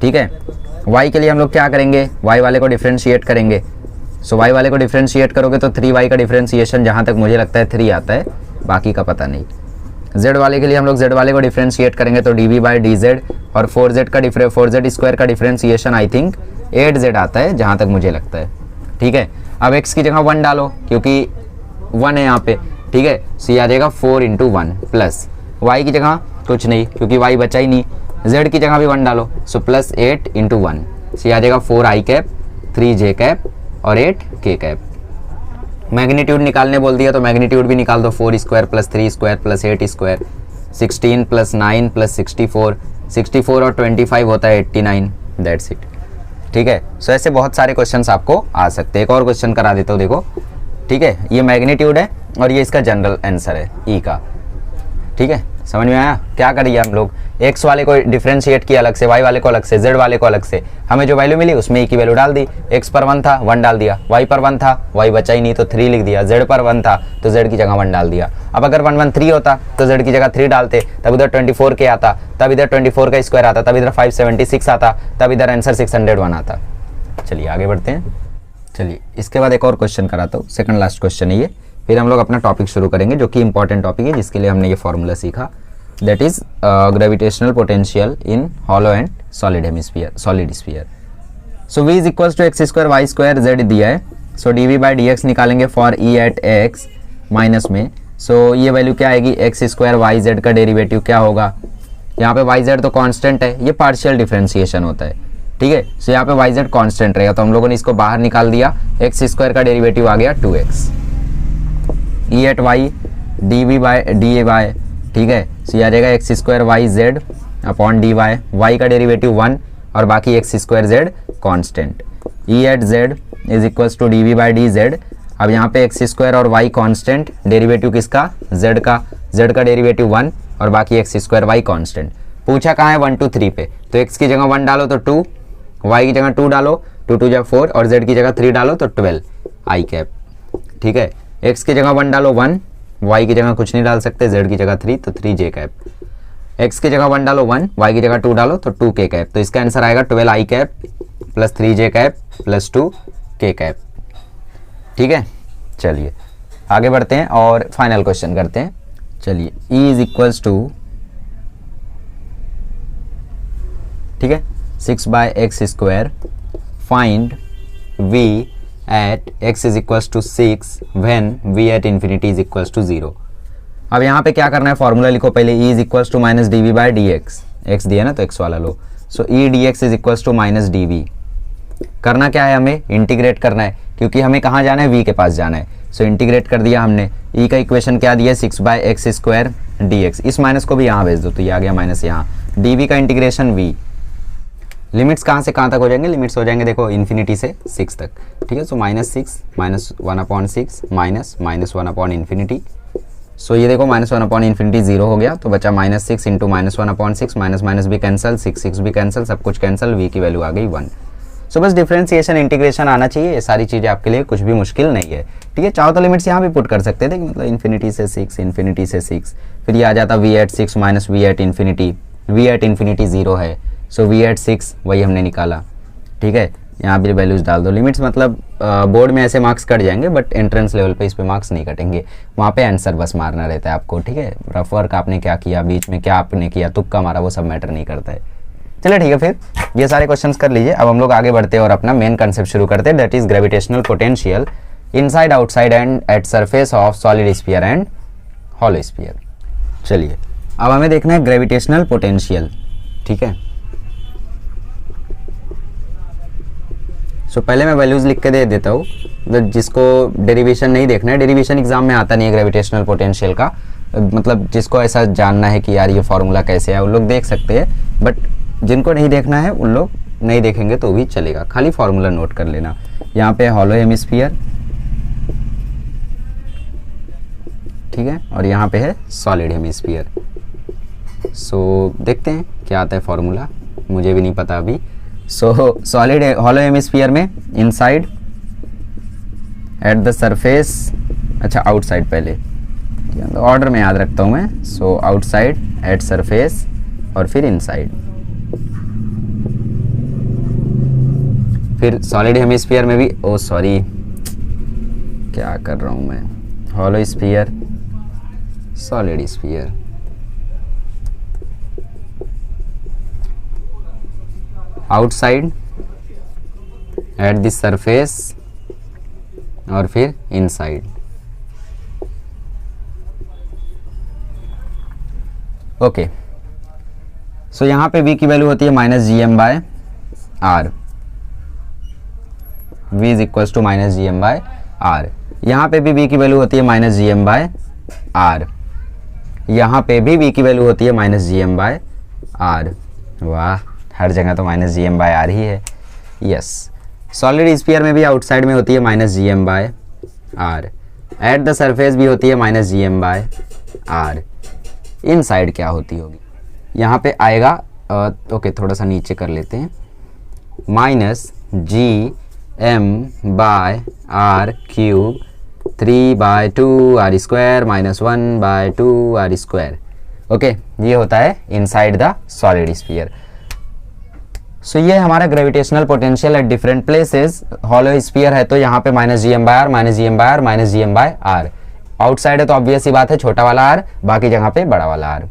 ठीक है। y के लिए हम लोग क्या करेंगे? y वाले को डिफ्रेंशिएट करेंगे, सो y वाले को डिफ्रेंशिएट करोगे तो 3y का डिफ्रेंशिएशन जहाँ तक मुझे लगता है 3 आता है, बाकी का पता नहीं। z वाले के लिए हम लोग z वाले को डिफ्रेंशिएट करेंगे तो dv बाई डी जेड, और 4z स्क्वायर का डिफ्रेंशिएशन आई थिंक 8z आता है जहाँ तक मुझे लगता है, ठीक है। अब x की जगह 1 डालो क्योंकि 1 है यहाँ पे, ठीक है। सो ये आ जाएगा 4 × 1 प्लस y की जगह कुछ नहीं क्योंकि y बचा ही नहीं, z की जगह भी 1 डालो, सो प्लस 8 × 1, सो ये आ जाएगा 4i कैप, 3j कैप और 8k कैप। मैग्नीट्यूड निकालने बोल दिया तो मैग्नीट्यूड भी निकाल दो, 4 square plus 3 square plus 8 square, 16 plus 9 plus 64, 64 और 25 होता है 89, दैट्स इट, ठीक है। सो ऐसे बहुत सारे क्वेश्चंस आपको आ सकते हैं। एक और क्वेश्चन करा देता हूँ, देखो, ठीक है। ये मैग्नीट्यूड है और ये इसका जनरल आंसर है ई का, ठीक है। समझ में आया? क्या करिए हम लोग, x वाले को डिफ्रेंशिएट किया अलग से, y वाले को अलग से, z वाले को अलग से, हमें जो वैल्यू मिली उसमें e की वैल्यू डाल दी। x पर 1 था 1 डाल दिया, y पर 1 था y बचा ही नहीं तो 3 लिख दिया, z पर 1 था तो z की जगह 1 डाल दिया। अब अगर 113 होता तो z की जगह 3 डालते, तब इधर 24k आता, तब इधर 24 का स्क्वायर आता, तब इधर 576 आता, तब इधर आंसर 601 आता। चलिए आगे बढ़ते हैं। चलिए इसके बाद एक और क्वेश्चन कराता हूँ, सेकंड लास्ट क्वेश्चन है ये, फिर हम लोग अपना टॉपिक शुरू करेंगे जो कि इंपॉर्टेंट टॉपिक है जिसके लिए हमने ये फॉर्मूला सीखा, that is gravitational potential in hollow and solid hemisphere, solid sphere. So v is equals to X square Y square z दिया है, so D V by D X निकालेंगे for e at x minus में। सो ये वैल्यू क्या आएगी, एक्स स्क्वायर वाई जेड का डेरिवेटिव क्या होगा, यहाँ पे वाई जेड तो कांस्टेंट है, ये पार्शियल डिफरेंशिएशन होता है, ठीक है। सो यहाँ पे वाई जेड कॉन्स्टेंट रहेगा तो हम लोगों ने इसको बाहर निकाल दिया, एक्स स्क्वायर का डेरिवेटिव आ गया 2x, E at Y D V by D A Y, ठीक है। सो ये आ जाएगा x square Y Z upon D Y, Y का डेरिवेटिव 1 और बाकी x square Z constant. E at Z is equals to D V by D Z. अब यहाँ पे एक्स स्क्वायर और वाई कॉन्स्टेंट, डेरिवेटिव किसका, जेड का, जेड का डेरिवेटिव 1 और बाकी एक्स स्क्वायर वाई कॉन्स्टेंट। पूछा कहाँ है 1 2 3 पे, तो एक्स की जगह 1 डालो तो 2, वाई की जगह 2 डालो, 2 2 जा 4 और जेड की जगह 3 डालो तो 12 आई कैप, ठीक है। एक्स की जगह 1 डालो 1, वाई की जगह कुछ नहीं डाल सकते, जेड की जगह 3 तो 3 जे कैप। एक्स की जगह 1 डालो 1, वाई की जगह 2 डालो तो 2 के कैप। तो इसका आंसर आएगा 12 आई कैप प्लस 3 जे कैप प्लस 2 के कैप, ठीक है। चलिए आगे बढ़ते हैं और फाइनल क्वेश्चन करते हैं। चलिए E इज इक्वल्स टू, ठीक है, 6 by x square, find V at x is equals to 6 when V at infinity is equals to 0। अब यहाँ पे क्या करना है, फॉर्मूला लिखो पहले, E is equals to minus D V by D x, x दिया ना तो x वाला लो। So E D x is equals to minus D V. करना क्या है, हमें इंटीग्रेट करना है क्योंकि हमें कहाँ जाना है, V के पास जाना है। सो इंटीग्रेट कर दिया हमने। E का इक्वेशन क्या दिया है, 6 by x square D x, इस माइनस को भी यहाँ भेज दो तो ये आ गया माइनस यहाँ, डी वी का इंटीग्रेशन V। लिमिट्स कहाँ से कहाँ तक हो जाएंगे, लिमिट्स हो जाएंगे देखो इन्फिनिटी से 6 तक, ठीक है। सो -6 माइनस 1/6 माइनस -1 अपॉन इन्फिनिटी। सो ये देखो -1 अपॉन इन्फिनिटी 0 हो गया तो बचा -6 इंटू -1/6, माइनस माइनस भी कैंसिल, 6 भी कैंसिल, सब कुछ कैंसिल, V की वैल्यू आ गई 1। सो बस डिफरेंशिएशन इंटीग्रेशन आना चाहिए, ये सारी चीज़ें आपके लिए कुछ भी मुश्किल नहीं है, ठीक है। चाहो तो लिमिट्स यहाँ भी पुट कर सकते थे, मतलब इन्फिनिटी से 6, इन्फिनिटी से 6, फिर ये आ जाता V at 6 minus V at infinity, V at infinity 0 है, सो V एट 6 वही हमने निकाला, ठीक है। यहाँ भी वैल्यूज डाल दो। लिमिट्स मतलब बोर्ड में ऐसे मार्क्स कट जाएंगे बट एंट्रेंस लेवल पे इस पे मार्क्स नहीं कटेंगे, वहाँ पे आंसर बस मारना रहता है आपको, ठीक है। रफ वर्क आपने क्या किया, बीच में क्या आपने किया, तुक्का मारा, वो सब मैटर नहीं करता है। चलिए ठीक है, फिर ये सारे क्वेश्चंस कर लीजिए। अब हम लोग आगे बढ़ते हैं और अपना मेन कंसेप्ट शुरू करते हैं, that is gravitational potential inside outside and eight surface of solid sphere and hollow sphere. चलिए अब हमें देखना है ग्रेविटेशनल पोटेंशियल, ठीक है। सो पहले मैं वैल्यूज लिख के दे देता हूँ, जिसको डेरिवेशन नहीं देखना है, डेरिवेशन एग्जाम में आता नहीं है ग्रेविटेशनल पोटेंशियल का, मतलब जिसको ऐसा जानना है कि यार ये फॉर्मूला कैसे है, उन लोग देख सकते हैं, बट जिनको नहीं देखना है उन लोग नहीं देखेंगे तो भी चलेगा, खाली फॉर्मूला नोट कर लेना। यहाँ पे हॉलो हेमिस्फीयर, ठीक है, और यहाँ पे है सॉलिड हेमिस्फीयर। सो देखते हैं क्या आता है फॉर्मूला, मुझे भी नहीं पता अभी। सो सॉलिड हॉलो हेमिस्फीयर में इनसाइड एट द सरफेस, अच्छा आउटसाइड पहले, ऑर्डर में याद रखता हूँ मैं। सो आउटसाइड एट सरफेस और फिर इनसाइड, फिर सॉलिड हेमिस्फीयर में भी, ओ सॉरी क्या कर रहा हूँ मैं, hollow sphere, solid sphere, outside at the surface और फिर इनसाइड। ओके, सो यहाँ पे V की वैल्यू होती है -gm/r, V is equals to -gm/r। यहाँ पे भी V की वैल्यू होती है -gm/r, यहाँ पे भी V की वैल्यू होती है -gm/r। वाह, हर जगह तो -gm/r ही है। यस, सॉलिड स्फीयर में भी आउटसाइड में होती है -gm/r, एट द सरफेस भी होती है -gm/r, इनसाइड क्या होती होगी, यहाँ पे आएगा ओके थोड़ा सा नीचे कर लेते हैं, -gm/r³ 3/2r² -1/2r²। ओके, ये होता है इनसाइड द सॉलिड स्फीयर। सो ये हमारा gravitational potential at different places. Hollow sphere है तो यहाँ पे -gm/r -gm/r -gm/r, आउटसाइड है तो ऑब्वियस सी बात है छोटा वाला r, बाकी जगह पे बड़ा वाला r।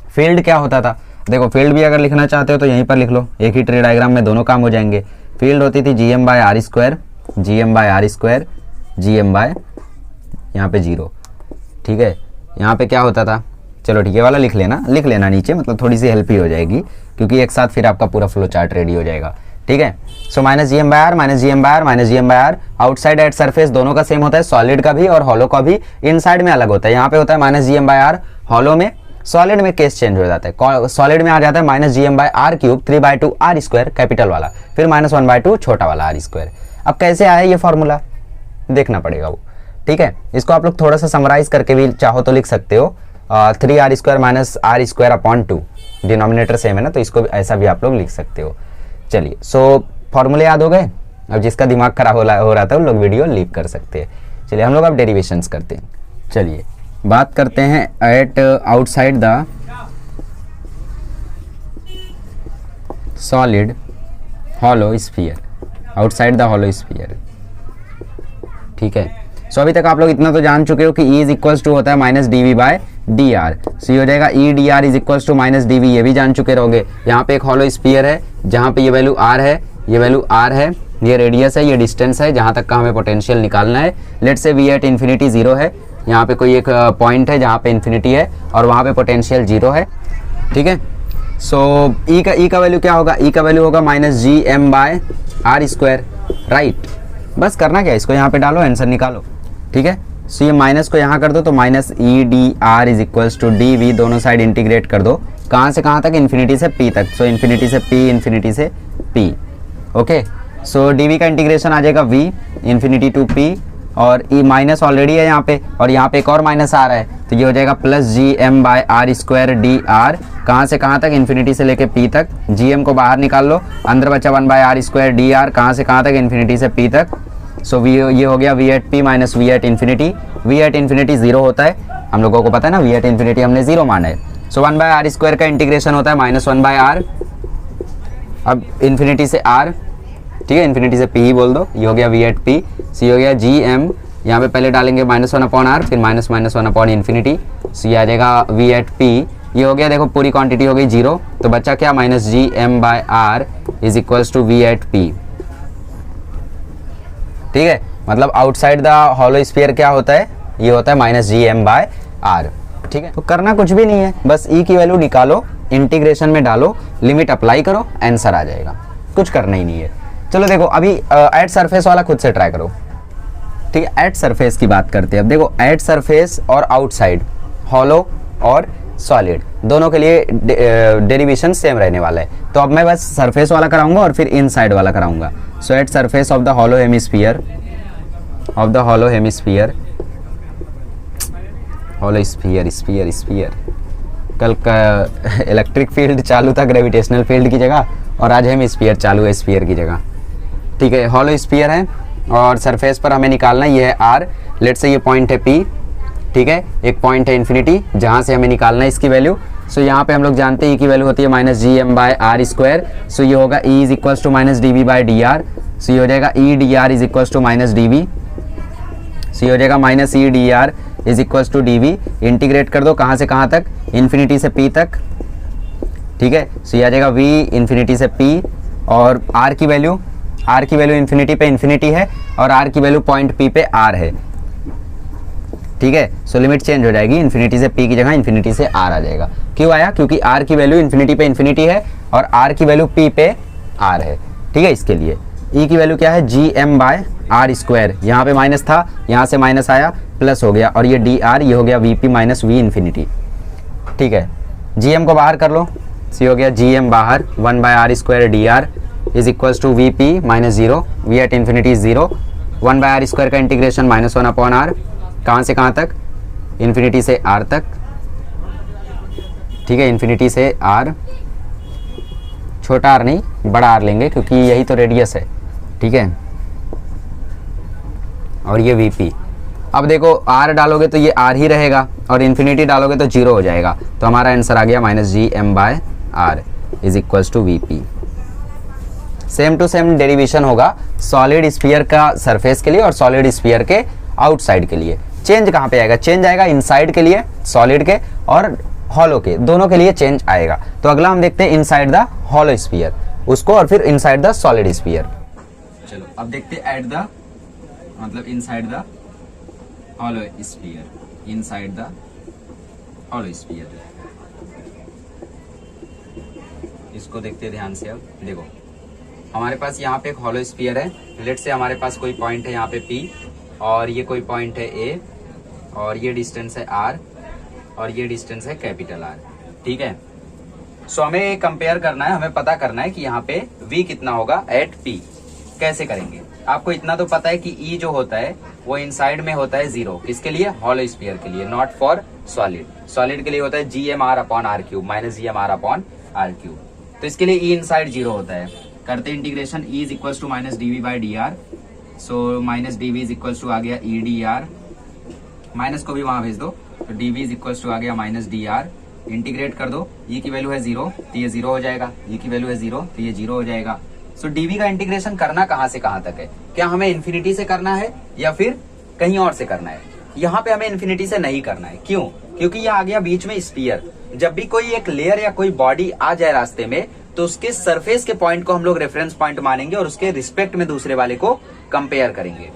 फील्ड क्या होता था, देखो फील्ड भी अगर लिखना चाहते हो तो यहीं पर लिख लो, एक ही ट्री डायग्राम में दोनों काम हो जाएंगे। फील्ड होती थी gm/r², gm/r², gm बाय यहाँ पे 0, ठीक है। यहाँ पे क्या होता था, चलो ठीक है वाला लिख लेना नीचे, मतलब थोड़ी सी हेल्प ही हो जाएगी क्योंकि एक साथ फिर आपका पूरा फ्लो चार्ट रेडी हो जाएगा, ठीक है। So minus G M by R minus G M by R minus G M by R, outside at surface दोनों का सेम होता है, सॉलिड का भी और हॉलो का भी, इनसाइड में अलग होता है। यहाँ पे होता है minus G M by R, hollow में, सॉलिड में केस चेंज हो जाता है। सॉलिड में आ जाता है minus G M by R cube 3/2 R square capital वाला, फिर माइनस 1/2 छोटा वाला आर स्क्वायर। अब कैसे आया ये फॉर्मूला देखना पड़ेगा वो, ठीक है। इसको आप लोग थोड़ा सा समराइज करके भी चाहो तो लिख सकते हो, 3r square minus R square upon 2, denominator same है ना, तो इसको ऐसा भी आप लोग लिख सकते हो। चलिए, सो फॉर्मूले याद हो गए। अब जिसका दिमाग खराब हो रहा था वो लोग वीडियो लीव कर सकते हैं। चलिए हम लोग अब डेरिवेशंस करते हैं। चलिए बात करते हैं at outside the solid hollow sphere, outside the hollow sphere, ठीक है। सो अभी तक आप लोग इतना तो जान चुके हो कि E इज इक्वल्स टू होता है minus D V by D R, so ये हो जाएगा E D R is equals to minus D V, ये भी जान चुके रहोगे। यहाँ पे एक हॉलो स्फीयर है जहाँ पे ये वैल्यू R है, ये वैल्यू R है, ये रेडियस है, ये डिस्टेंस है जहाँ तक का हमें पोटेंशियल निकालना है। लेट से V एट इन्फिनिटी 0 है, यहाँ पे कोई एक पॉइंट है जहाँ पे इन्फिनिटी है और वहाँ पे पोटेंशियल 0 है, ठीक है। सो E का वैल्यू क्या होगा, E का वैल्यू होगा minus G M by R square, right. बस करना क्या है, इसको यहाँ पे डालो, आंसर निकालो, ठीक है। सो ये माइनस को यहाँ कर दो तो minus E D R is equals to D V, दोनों साइड इंटीग्रेट कर दो, कहाँ से कहाँ तक, इन्फिनिटी से p तक। सो इन्फिनिटी से p, इन्फिनिटी से p, okay. So D V का इंटीग्रेशन आ जाएगा v इन्फिनिटी टू p, और e माइनस ऑलरेडी है यहाँ पे, और यहाँ पे एक और माइनस आ रहा है, तो ये हो जाएगा plus G M by R square D R, कहाँ से कहाँ तक, इन्फिनिटी से लेके p तक। जी एम को बाहर निकाल लो, अंदर बचा 1 by R square D R, कहाँ से कहाँ तक, इन्फिनिटी से p तक। सो ये हो गया V at P minus V at infinity, V at infinity 0 होता है, हम लोगों को पता है ना, वी एट इन्फिनिटी हमने 0 माना है। सो 1 बाय आर स्क्वायर का इंटीग्रेशन होता है माइनस 1 बाय आर, अब इन्फिनिटी से r, ठीक है, इन्फिनिटी से p ही बोल दो, ये हो गया वी एट पी, सी हो गया जी एम, यहाँ पे पहले डालेंगे माइनस 1 अपॉन आर, फिर माइनस माइनस 1 अपॉन इन्फिनिटी, सो ये आ जाएगा वी एट पी, ये हो गया, देखो पूरी क्वांटिटी हो गई 0, तो बच्चा क्या, minus G M by R is equals to V at P, ठीक है। मतलब आउटसाइड द हॉलो स्फीयर क्या होता है, ये होता है minus G M by R, ठीक है। तो करना कुछ भी नहीं है, बस E की वैल्यू निकालो, इंटीग्रेशन में डालो, लिमिट अप्लाई करो, आंसर आ जाएगा, कुछ करना ही नहीं है। चलो देखो अभी एट सरफेस वाला खुद से ट्राई करो, ठीक है। एट सरफेस की बात करते हैं अब, देखो एट सरफेस और आउटसाइड, हॉलो और सॉलिड, दोनों के लिए डेरिवेशन सेम रहने वाला है। तो अब मैं बस सरफेस वाला कराऊंगा और फिर इनसाइड वाला कराऊंगा। So at surface of the hollow hemisphere, of the hollow hemisphere, hollow sphere, sphere sphere, कल का इलेक्ट्रिक फील्ड चालू था ग्रेविटेशनल फील्ड की जगह, और आज हेमिस्फीयर चालू है स्फीयर की जगह, ठीक है। हॉलो स्फीयर है और सरफेस पर हमें निकालना है, ये है R, लेट से ये पॉइंट है P, ठीक है, एक पॉइंट है इन्फिनिटी जहाँ से हमें निकालना है इसकी वैल्यू। सो यहाँ पे हम लोग जानते हैं E की वैल्यू होती है minus G M by R square, so ये होगा E is equals to minus D V by D R, so ये हो जाएगा E D R is equals to minus D V, so ये हो जाएगा minus E D R is equals to D V, integrate कर दो कहाँ से कहाँ तक, इन्फिनिटी से P तक, ठीक है। सो ये आ जाएगा V इन्फिनिटी से P, और R की वैल्यू, R की वैल्यू इन्फिनिटी पे इन्फिनिटी है और R की वैल्यू पॉइंट P पे R है, ठीक है। सो लिमिट चेंज हो जाएगी, इन्फिनिटी से P की जगह इन्फिनिटी से R आ जाएगा। क्यों आया, क्योंकि R की वैल्यू इन्फिनिटी पे इन्फिनिटी है और R की वैल्यू P पे R है, ठीक है। इसके लिए E की वैल्यू क्या है, G M by R square, यहाँ पे माइनस था, यहाँ से माइनस आया, प्लस हो गया, और ये डी आर, ये हो गया V P minus we infinity, ठीक है। जी एम को बाहर कर लो, सी हो गया जी एम बाहर, 1 by R square D R is equals to V P minus 0, V at infinity 0, 1 by R square का इंटीग्रेशन माइनस 1 अपॉन आर, कहाँ से कहाँ तक, इन्फिनिटी से आर तक, ठीक है, इन्फिनिटी से आर, छोटा आर नहीं बड़ा आर लेंगे क्योंकि यही तो रेडियस है, ठीक है, और ये वीपी। अब देखो आर डालोगे तो ये आर ही रहेगा और इन्फिनिटी डालोगे तो 0 हो जाएगा, तो हमारा आंसर आ गया minus G M by R is equals to VP. Same to same derivation होगा सॉलिड स्फीयर का सरफेस के लिए और सॉलिड स्फीयर के आउटसाइड के लिए। चेंज कहाँ पे आएगा, चेंज आएगा इनसाइड के लिए सॉलिड के और हॉलो के, दोनों के लिए चेंज आएगा। तो अगला हम देखते हैं इनसाइड द हॉलो स्फीयर, उसको, और फिर इनसाइड द सॉलिड स्फीयर। चलो अब देखते हैं एट द, मतलब inside the hollow sphere, inside the hollow sphere, इसको देखते हैं ध्यान से। अब देखो हमारे पास यहाँ पे एक हॉलो स्फीयर है, लेट से हमारे पास कोई पॉइंट है यहाँ पे P, और ये कोई पॉइंट है A, और ये डिस्टेंस है R, और ये डिस्टेंस है कैपिटल R, ठीक है। सो हमें ये कंपेयर करना है, हमें पता करना है कि यहाँ पे V कितना होगा एट P। कैसे करेंगे? आपको इतना तो पता है कि E जो होता है वो इनसाइड में होता है 0, किसके लिए? हॉलो स्फीयर के लिए, नॉट फॉर सॉलिड। सॉलिड के लिए होता है GMR upon R cube minus GMR upon R cube. तो इसके लिए E इनसाइड 0 होता है। करते integration, E is equal to minus dV by D R. So minus dV is equal to आ गया E dr, माइनस को भी वहां भेज दो, तो dV इज इक्वल टू आ गया माइनस dr। इंटीग्रेट कर दो, E की वैल्यू है 0 तो ये 0 हो जाएगा, E की वैल्यू है 0 तो ये 0 हो जाएगा। सो dV का इंटीग्रेशन करना कहां से कहां तक है? क्या हमें इन्फिनिटी से करना है या फिर कहीं और से करना है? यहाँ पे हमें इन्फिनिटी से नहीं करना है। क्यों? क्योंकि ये आ गया बीच में स्फीयर। जब भी कोई एक लेयर या कोई बॉडी आ जाए रास्ते में, तो उसके सरफेस के पॉइंट को हम लोग रेफरेंस पॉइंट मानेंगे और उसके रिस्पेक्ट में दूसरे वाले को कंपेयर करेंगे,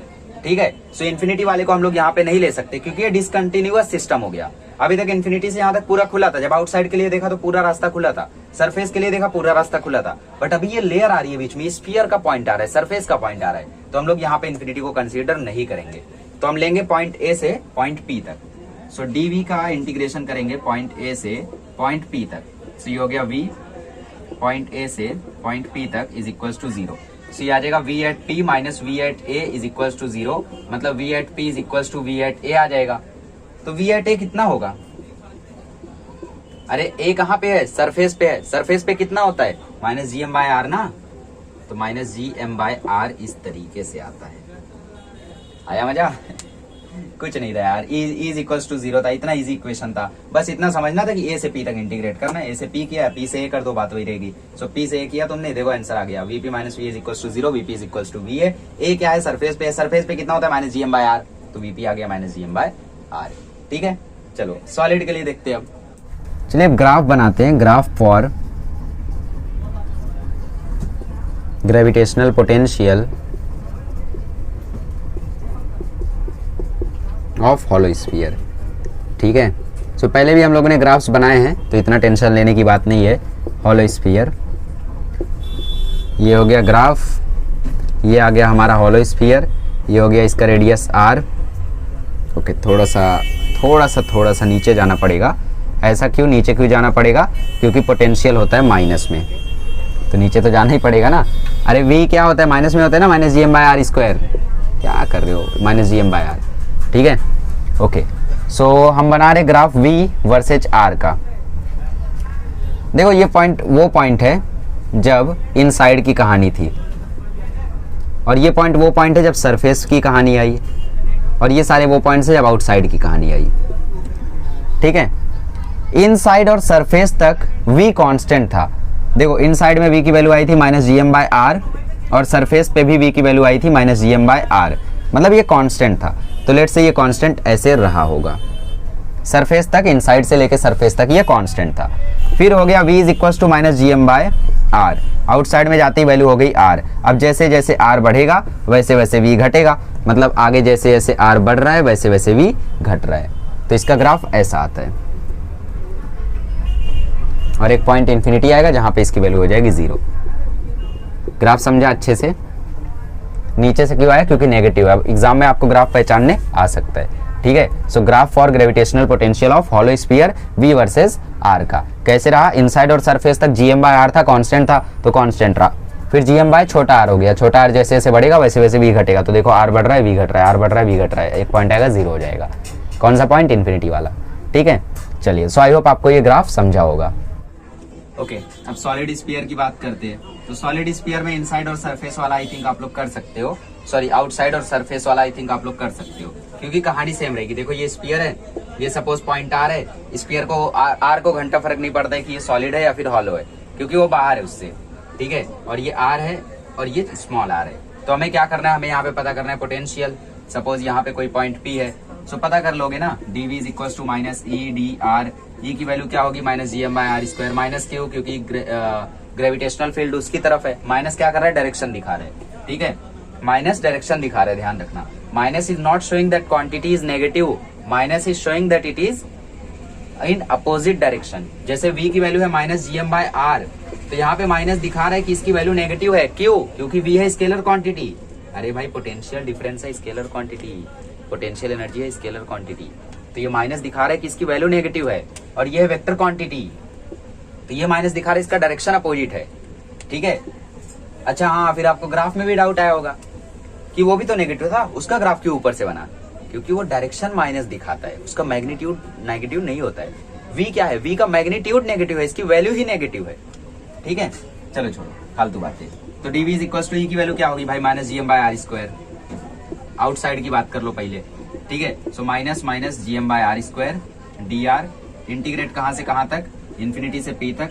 ठीक है। सो इन्फिनिटी वाले को हम लोग यहाँ पे नहीं ले सकते क्योंकि ये डिसकंटिन्यूअस सिस्टम हो गया। अभी तक इन्फिनिटी से यहाँ तक पूरा खुला था, जब आउटसाइड के लिए देखा तो पूरा रास्ता खुला था, सरफेस के लिए देखा पूरा रास्ता खुला था, बट अभी ये लेयर आ रही है बीच में, स्फीयर का पॉइंट आ रहा है, सरफेस का पॉइंट आ रहा है, तो हम लोग यहाँ पे इन्फिनिटी को कंसीडर नहीं करेंगे। तो हम लेंगे पॉइंट ए से पॉइंट पी तक। सो डीवी का इंटीग्रेशन करेंगे पॉइंट ए से पॉइंट पी तक। सो ये हो गया वी पॉइंट ए से पॉइंट पी तक इज इक्वल टू 0। सो ये आ जाएगा V at P minus V at A is equal to 0, मतलब V at P is equal to V at ए आ जाएगा। तो वी एट ए कितना होगा? अरे ए कहाँ पे है? सरफेस पे है। सरफेस पे कितना होता है? Minus G M by R ना, तो minus G M by R इस तरीके से आता है। आया मजा? कुछ नहीं था यार, ई इज इक्वल टू 0 था, इतना इजी इक्वेशन था। बस इतना समझना था कि ए से पी तक इंटीग्रेट करना है। ए से पी किया, पी से ए कर दो, बात वही रहेगी। सो पी से ए किया तुमने, देखो आंसर आ गया, VP minus V is equal to 0, VP is equal to V A क्या है? सरफेस पे। सरफेस पे कितना होता है? Minus G M by R, तो वीपी आ गया minus G M by R, ठीक है। चलो सॉलिड के लिए देखते हैं अब। चलिए अब ग्राफ बनाते हैं, graph for gravitational potential of hollow sphere, ठीक है। सो पहले भी हम लोगों ने ग्राफ्स बनाए हैं तो इतना टेंशन लेने की बात नहीं है। हॉलो स्फीयर, ये हो गया ग्राफ, ये आ गया हमारा हॉलो स्फीयर, ये हो गया इसका रेडियस r। ओके, थोड़ा सा नीचे जाना पड़ेगा। ऐसा क्यों? नीचे क्यों जाना पड़ेगा? क्योंकि पोटेंशियल होता है माइनस में, तो नीचे तो जाना ही पड़ेगा ना। अरे v क्या होता है? माइनस में होता है ना, minus G M by R square. क्या कर रहे हो? Minus G M by R, ठीक है। ओके, सो हम बना रहे ग्राफ v वर्सेज r का। देखो ये पॉइंट वो पॉइंट है जब इनसाइड की कहानी थी, और ये पॉइंट वो पॉइंट है जब सरफेस की कहानी आई, और ये सारे वो पॉइंट्स है जब आउटसाइड की कहानी आई, ठीक है। इनसाइड और सरफेस तक v कांस्टेंट था। देखो इनसाइड में v की वैल्यू आई थी minus G M by R, और सरफेस पे भी v की वैल्यू आई थी minus G M by R, मतलब ये कांस्टेंट था। तो लेट्स से ये कांस्टेंट ऐसे रहा होगा, सरफेस तक, इनसाइड से लेके सरफेस तक ये कांस्टेंट था। फिर हो गया v is equal to minus G M by R, outside में जाती वैल्यू हो गई r। अब जैसे जैसे r बढ़ेगा वैसे वैसे v घटेगा, मतलब आगे जैसे जैसे r बढ़ रहा है वैसे वैसे v घट रहा है। तो इसका ग्राफ ऐसा आता है, और एक पॉइंट इन्फिनिटी आएगा जहां पे इसकी वैल्यू हो जाएगी 0। ग्राफ समझा अच्छे से? नीचे से क्यों आया? क्योंकि नेगेटिव है। एग्जाम में आपको ग्राफ पहचानने आ सकता है, ठीक है। सो graph for gravitational potential of hollow sphere v versus r का कैसे रहा? इनसाइड और सरफेस तक जी एम बाय आर था, कांस्टेंट था, तो कांस्टेंट रहा। फिर जी एम बाय छोटा r हो गया, छोटा r जैसे जैसे बढ़ेगा वैसे वैसे v घटेगा। तो देखो r बढ़ रहा है, v घट रहा है, r बढ़ रहा है, v घट रहा है, एक पॉइंट आएगा 0 हो जाएगा। कौन सा पॉइंट? इन्फिनिटी वाला, ठीक है। चलिए, सो आई होप आपको ये ग्राफ समझा होगा। ओके, अब सॉलिड स्फीयर की बात करते हैं। तो सॉलिड स्फीयर में इनसाइड और सरफेस वाला आई थिंक आप लोग कर सकते हो, सॉरी आउटसाइड और सरफेस वाला आई थिंक आप लोग कर सकते हो, क्योंकि कहानी सेम रहेगी। देखो ये स्फीयर है, ये सपोज पॉइंट आर है, स्फीयर को आर को घंटा फर्क नहीं पड़ता है कि ये सॉलिड है या फिर हॉलो है, क्योंकि वो बाहर है उससे, ठीक है। और ये आर है और ये स्मॉल आर है। तो हमें क्या करना है? हमें यहाँ पे पता करना है पोटेंशियल। सपोज यहाँ पे कोई पॉइंट पी है, सो पता कर लोगे ना, D V is equal to minus E D R. E की वैल्यू क्या होगी? Minus G M by R square. Minus क्यों? क्योंकि ग्रेविटेशनल फील्ड उसकी तरफ है। माइनस क्या कर रहा है? डायरेक्शन दिखा रहा है, ठीक है। माइनस डायरेक्शन दिखा रहा है, ध्यान रखना। Minus is not showing that quantity is negative, minus is showing that it is in opposite direction. जैसे v की वैल्यू है minus G M by R, तो यहाँ पे माइनस दिखा रहा है कि इसकी वैल्यू नेगेटिव है। क्यों? क्योंकि V है स्केलर क्वांटिटी। अरे भाई पोटेंशियल डिफरेंस है स्केलर क्वांटिटी, पोटेंशियल एनर्जी है स्केलर क्वांटिटी। तो ये माइनस दिखा रहा है कि इसकी वैल्यू नेगेटिव है और ये है वेक्टर क्वांटिटी। तो ये माइनस दिखा रहा है इसका डायरेक्शन अपोजिट है। ठीक है। अच्छा हाँ, फिर आपको ग्राफ में भी डाउट आया होगा कि वो भी तो नेगेटिव था, उसका ग्राफ क्यों ऊपर से बना? क्योंकि वो डायरेक्शन माइनस दिखाता है, उसका मैग्नीट्यूड नेगेटिव नहीं होता है। V क्या है? V का मैग्नीट्यूड नेगेटिव है, इसकी वैल्यू ही नेगेटिव है। ठीक है, चलो छोड़ो फालतू बातें। तो dv is equal to E की वैल्यू क्या होगी भाई? Minus G M by R square. Outside की बात कर लो पहले। ठीक है, so minus minus G M by R square D R. Integrate कहां से कहां तक? इन्फिनिटी से p तक,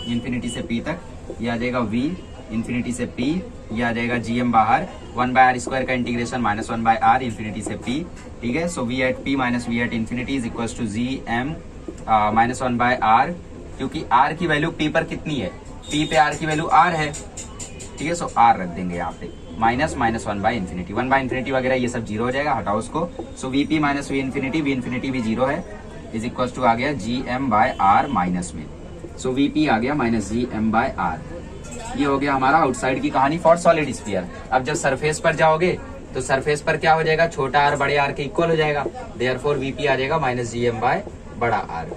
इन्फिनिटी से p तक। ये आ जाएगा v, इन्फिनिटी से p, ये आ जाएगा जी एम बाहर। 1 बाय आर स्क्वायर का integration minus 1 by R, infinity से p। ठीक है, so v at p minus v at infinity is equal to G M minus 1 by R. क्योंकि r की वैल्यू p पर कितनी है? p पे r की वैल्यू r है। ठीक है, सो r रख देंगे यहाँ पे। Minus minus 1 by infinity, 1 by infinity वगैरह ये सब जीरो हो जाएगा, हटाओ उसको। So vp minus v infinity भी जीरो है, इज इक्वल टू आ गया G M by R minus में। सो vp आ गया minus G M by R. ये हो गया हमारा आउटसाइड की कहानी फॉर सॉलिड स्फीयर। अब जब सरफेस पर जाओगे तो सरफेस पर क्या हो जाएगा? छोटा आर बड़े आर के इक्वल हो जाएगा, देयरफॉर vp आ जाएगा माइनस जी एम बाय बड़ा आर।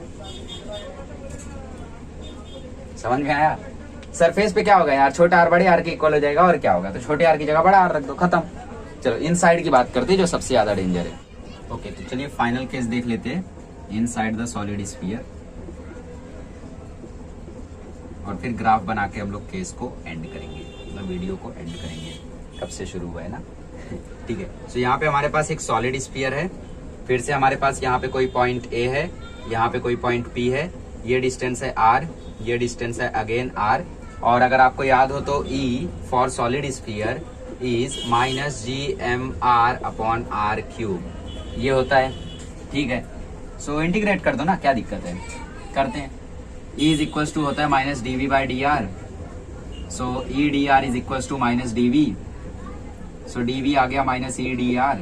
समझ में आया? सरफेस पे क्या होगा यार? छोटा आर बड़े आर के इक्वल हो जाएगा, और क्या होगा? तो छोटे आर की जगह बड़ा आर रख दो, खत्म। चलो इनसाइड की बात करते हैं जो सबसे ज्यादा डेंजर है। ओके, तो चलिए फाइनल केस देख लेते हैं, इनसाइड द सॉलिड स्फीयर। और फिर ग्राफ बना के हम लोग केस को एंड करेंगे, मतलब वीडियो को एंड करेंगे। कब से शुरू हुआ है ना? ठीक है, तो यहाँ पे हमारे पास एक सॉलिड स्फीयर है। फिर से हमारे पास यहाँ पे कोई पॉइंट A है, यहाँ पे कोई पॉइंट P है, ये डिस्टेंस है R, ये डिस्टेंस है अगेन R। और अगर आपको याद हो तो E for solid sphere is minus G M R upon R cube, ये होता है। ठीक है, सो इंटीग्रेट कर दो ना, क्या दिक्कत है? करते हैं। E इज इक्वल टू होता है minus D V by D R. So E D R is equal to minus D V. So D V आ गया माइनस ई डी आर।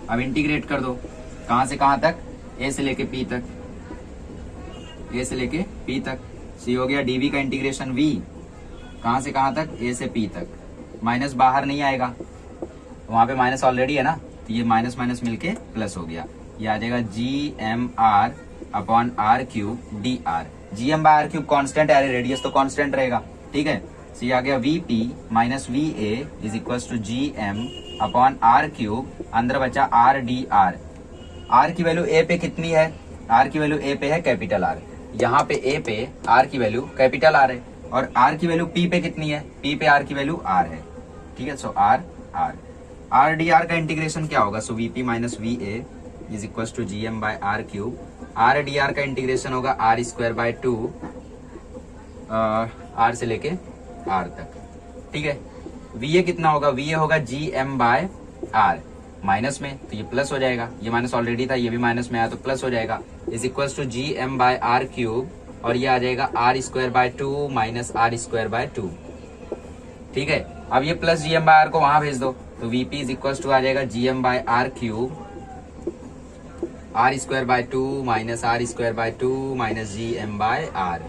अब इंटीग्रेट कर दो, कहां से कहां तक? A से लेके P तक, A से लेके P तक। सी हो गया dv का इंटीग्रेशन v, कहां से कहां तक? A से P तक। माइनस बाहर नहीं आएगा, वहां पे माइनस ऑलरेडी है ना, तो ये माइनस माइनस मिलके प्लस हो गया। ये आ जाएगा G M R upon R cube D R. G M by R cube constant है, रेडियस तो कॉन्स्टेंट रहेगा। ठीक है, तो ये आ गया V P minus V A is equal to G M upon R cube, अंदर बचा आर डी आर। आर की वैल्यू ए पे कितनी है? आर की वैल्यू ए पे है कैपिटल आर। यहाँ पे ए पे आर की वैल्यू कैपिटल आर है, और आर की वैल्यू पी पे कितनी है? पी पे आर की वैल्यू आर है। ठीक है, so R R R D R का इंटीग्रेशन क्या होगा? So V P minus V A is equal to G M by R cube. R D R का इंटीग्रेशन होगा आर स्क्वायर बाय 2, आर से लेके आर तक। ठीक है, वी ए कितना होगा? वी ए होगा G M by R, minus में तो ये प्लस हो जाएगा, ये माइनस ऑलरेडी था, ये भी माइनस में आया तो प्लस हो जाएगा, is equal to G M by R cube. और ये आ जाएगा R square by 2 minus R square by 2। ठीक है, अब ये plus G M by R को वहां भेज दो, तो वीपी इज इक्वल टू आ जाएगा G M by R cube, R square by 2 minus R square by 2 minus G M by R.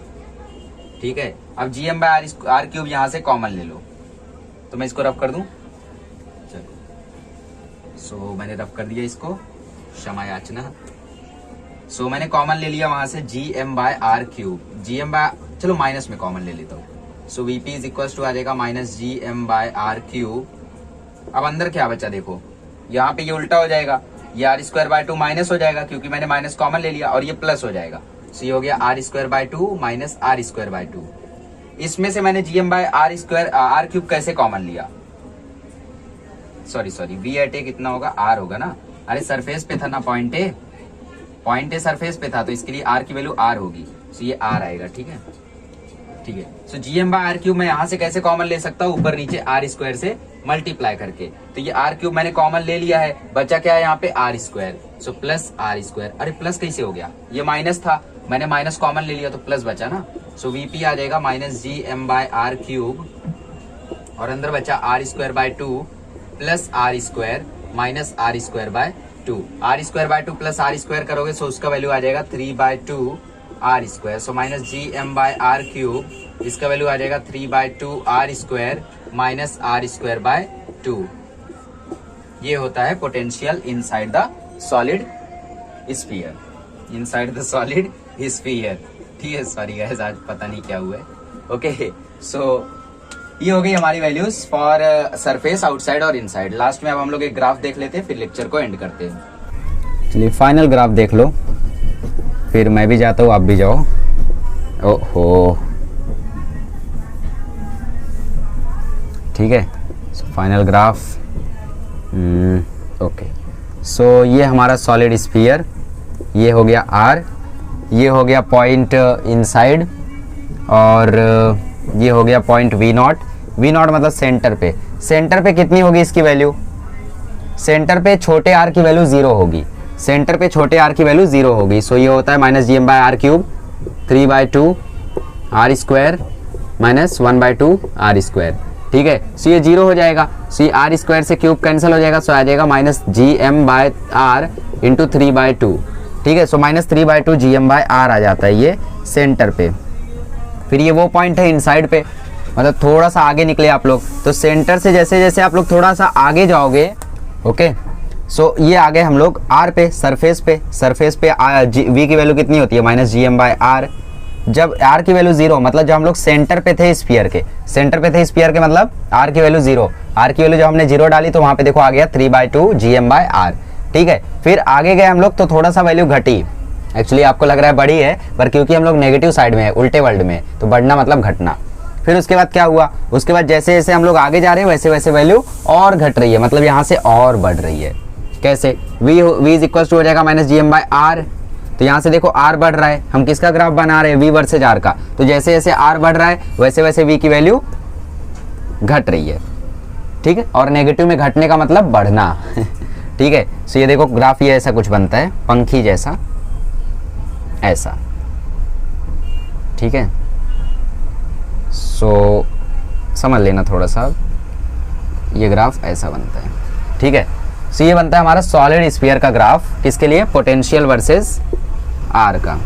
ठीक है, अब G M by R cube यहां से कॉमन ले लो, तो मैं इसको रफ कर दूं। सो मैंने रफ कर दिया इसको, क्षमा याचना। सो मैंने कॉमन ले लिया वहां से G M by R cube, G M by, चलो माइनस में कॉमन ले लेता हूँ। So VP is equal to आ जाएगा minus G M by R cube. अब अंदर क्या बचा देखो, यहाँ पे ये उल्टा हो जाएगा, ये आर स्क्वायर बाय 2 माइनस हो जाएगा क्योंकि मैंने माइनस कॉमन ले लिया, और ये प्लस हो जाएगा। सो ये हो गया R square by 2 minus R square by 2। इसमें से मैंने G M by R square R cube कैसे कॉमन लिया? सॉरी वी एट ए कितना होगा? आर होगा ना। अरे सरफेस पे था ना point A, point a surface पे था, तो इसके लिए आर की वैल्यू आर होगी, सो ये आर आएगा। ठीक है, ठीक है। So G M by R cube मैं यहाँ से कैसे कॉमन ले सकता हूँ? ऊपर नीचे आर स्क्वायर से मल्टीप्लाई करके। तो ये आर क्यूब मैंने कॉमन ले लिया है, बचा क्या है यहाँ पे? R square, so plus R square. अरे प्लस कैसे हो गया? ये माइनस था, मैंने माइनस कॉमन ले लिया तो प्लस बचा ना। सो वीपी आ जाएगा minus G M by R cube, और अंदर बचा R square by 2 plus R square minus R square by 2। R square by 2 plus R square करोगे, सो उसका वैल्यू आ जाएगा 3/2 R square, so minus G M by R cube, इसका वैल्यू आ जाएगा 3/2 R square minus R square by 2। ये होता है potential inside the solid sphere, inside the solid sphere. ठीक है, सॉरी गाइस आज पता नहीं क्या हुआ है। ओके, सो ये हो गई हमारी वैल्यूज फॉर सरफेस, आउटसाइड और इनसाइड। लास्ट में अब हम लोग एक ग्राफ देख लेते हैं, फिर लेक्चर को एंड करते हैं। चलिए फाइनल ग्राफ देख लो, फिर मैं भी जाता हूँ, आप भी जाओ। ओहो, ठीक है, फाइनल ग्राफ। ओके, सो ये हमारा सॉलिड स्फीयर, ये हो गया आर, ये हो गया पॉइंट इनसाइड, और ये हो गया point V not. V not मतलब सेंटर पे, सेंटर पे कितनी होगी इसकी वैल्यू, सेंटर पे छोटे आर की वैल्यू 0 होगी, सेंटर पे छोटे आर की वैल्यू 0 होगी। सो ये होता है minus G M by R cube 3/2 R square minus 1/2 R square. ठीक है, सो ये 0 हो जाएगा, सो ये आर स्क्वायर से क्यूब कैंसिल हो जाएगा, सो आ जाएगा minus G M by R into 3/2। ठीक है, so minus 3/2 G M by R आ जाता है ये सेंटर पे। फिर ये वो पॉइंट है इनसाइड पे, मतलब थोड़ा सा आगे निकले आप लोग, तो सेंटर से जैसे जैसे आप लोग थोड़ा सा आगे जाओगे, ओके, सो ये आ गए हम लोग आर पे, सरफेस पे। सरफेस पे वी की वैल्यू कितनी होती है, minus G M by R. जब आर की वैल्यू 0, मतलब जब हम लोग सेंटर पे थे स्फीयर के, सेंटर पे थे स्फीयर के, मतलब आर की वैल्यू 0, आर की वैल्यू जब हमने 0 डाली तो वहां पे देखो आ गया 3/2 जी एम बाय आर। ठीक है, फिर आगे गए हम लोग तो थोड़ा सा वैल्यू घटी, एक्चुअली आपको लग रहा है बड़ी है, पर क्योंकि हम लोग नेगेटिव साइड में है, उल्टे वर्ल्ड में, तो बढ़ना मतलब घटना। फिर उसके बाद क्या हुआ, उसके बाद जैसे जैसे हम लोग आगे जा रहे हैं वैसे वैसे वैल्यू और घट रही है, मतलब यहाँ से और बढ़ रही है। कैसे, v इज इक्वल टू हो जाएगा minus G M by R. तो यहाँ से देखो आर बढ़ रहा है, हम किसका ग्राफ बना रहे हैं, v वर्सेज आर का, तो जैसे जैसे आर बढ़ रहा है वैसे वैसे v की वैल्यू घट रही है। ठीक है, और नेगेटिव में घटने का मतलब बढ़ना। ठीक है, सो ये देखो ग्राफ ये ऐसा कुछ बनता है, पंखी जैसा, ऐसा। ठीक है, सो समझ लेना थोड़ा सा, ये ग्राफ ऐसा बनता है। ठीक है, सो ये बनता है हमारा सॉलिड स्फीयर का ग्राफ, किसके लिए, पोटेंशियल वर्सेस आर का।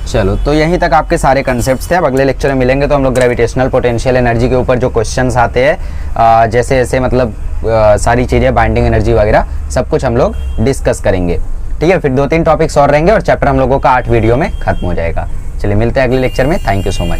चलो, तो यहीं तक आपके सारे कंसेप्ट्स थे। अब अगले लेक्चर में मिलेंगे तो हम लोग ग्रेविटेशनल पोटेंशियल एनर्जी के ऊपर जो क्वेश्चंस आते हैं, जैसे जैसे मतलब सारी चीज़ें, बाइंडिंग एनर्जी वगैरह सब कुछ हम लोग डिस्कस करेंगे। ठीक है, फिर 2-3 टॉपिक्स और रहेंगे और चैप्टर हम लोगों का 8 वीडियो में खत्म हो जाएगा। चलिए मिलते हैं अगले लेक्चर में। Thank you so much.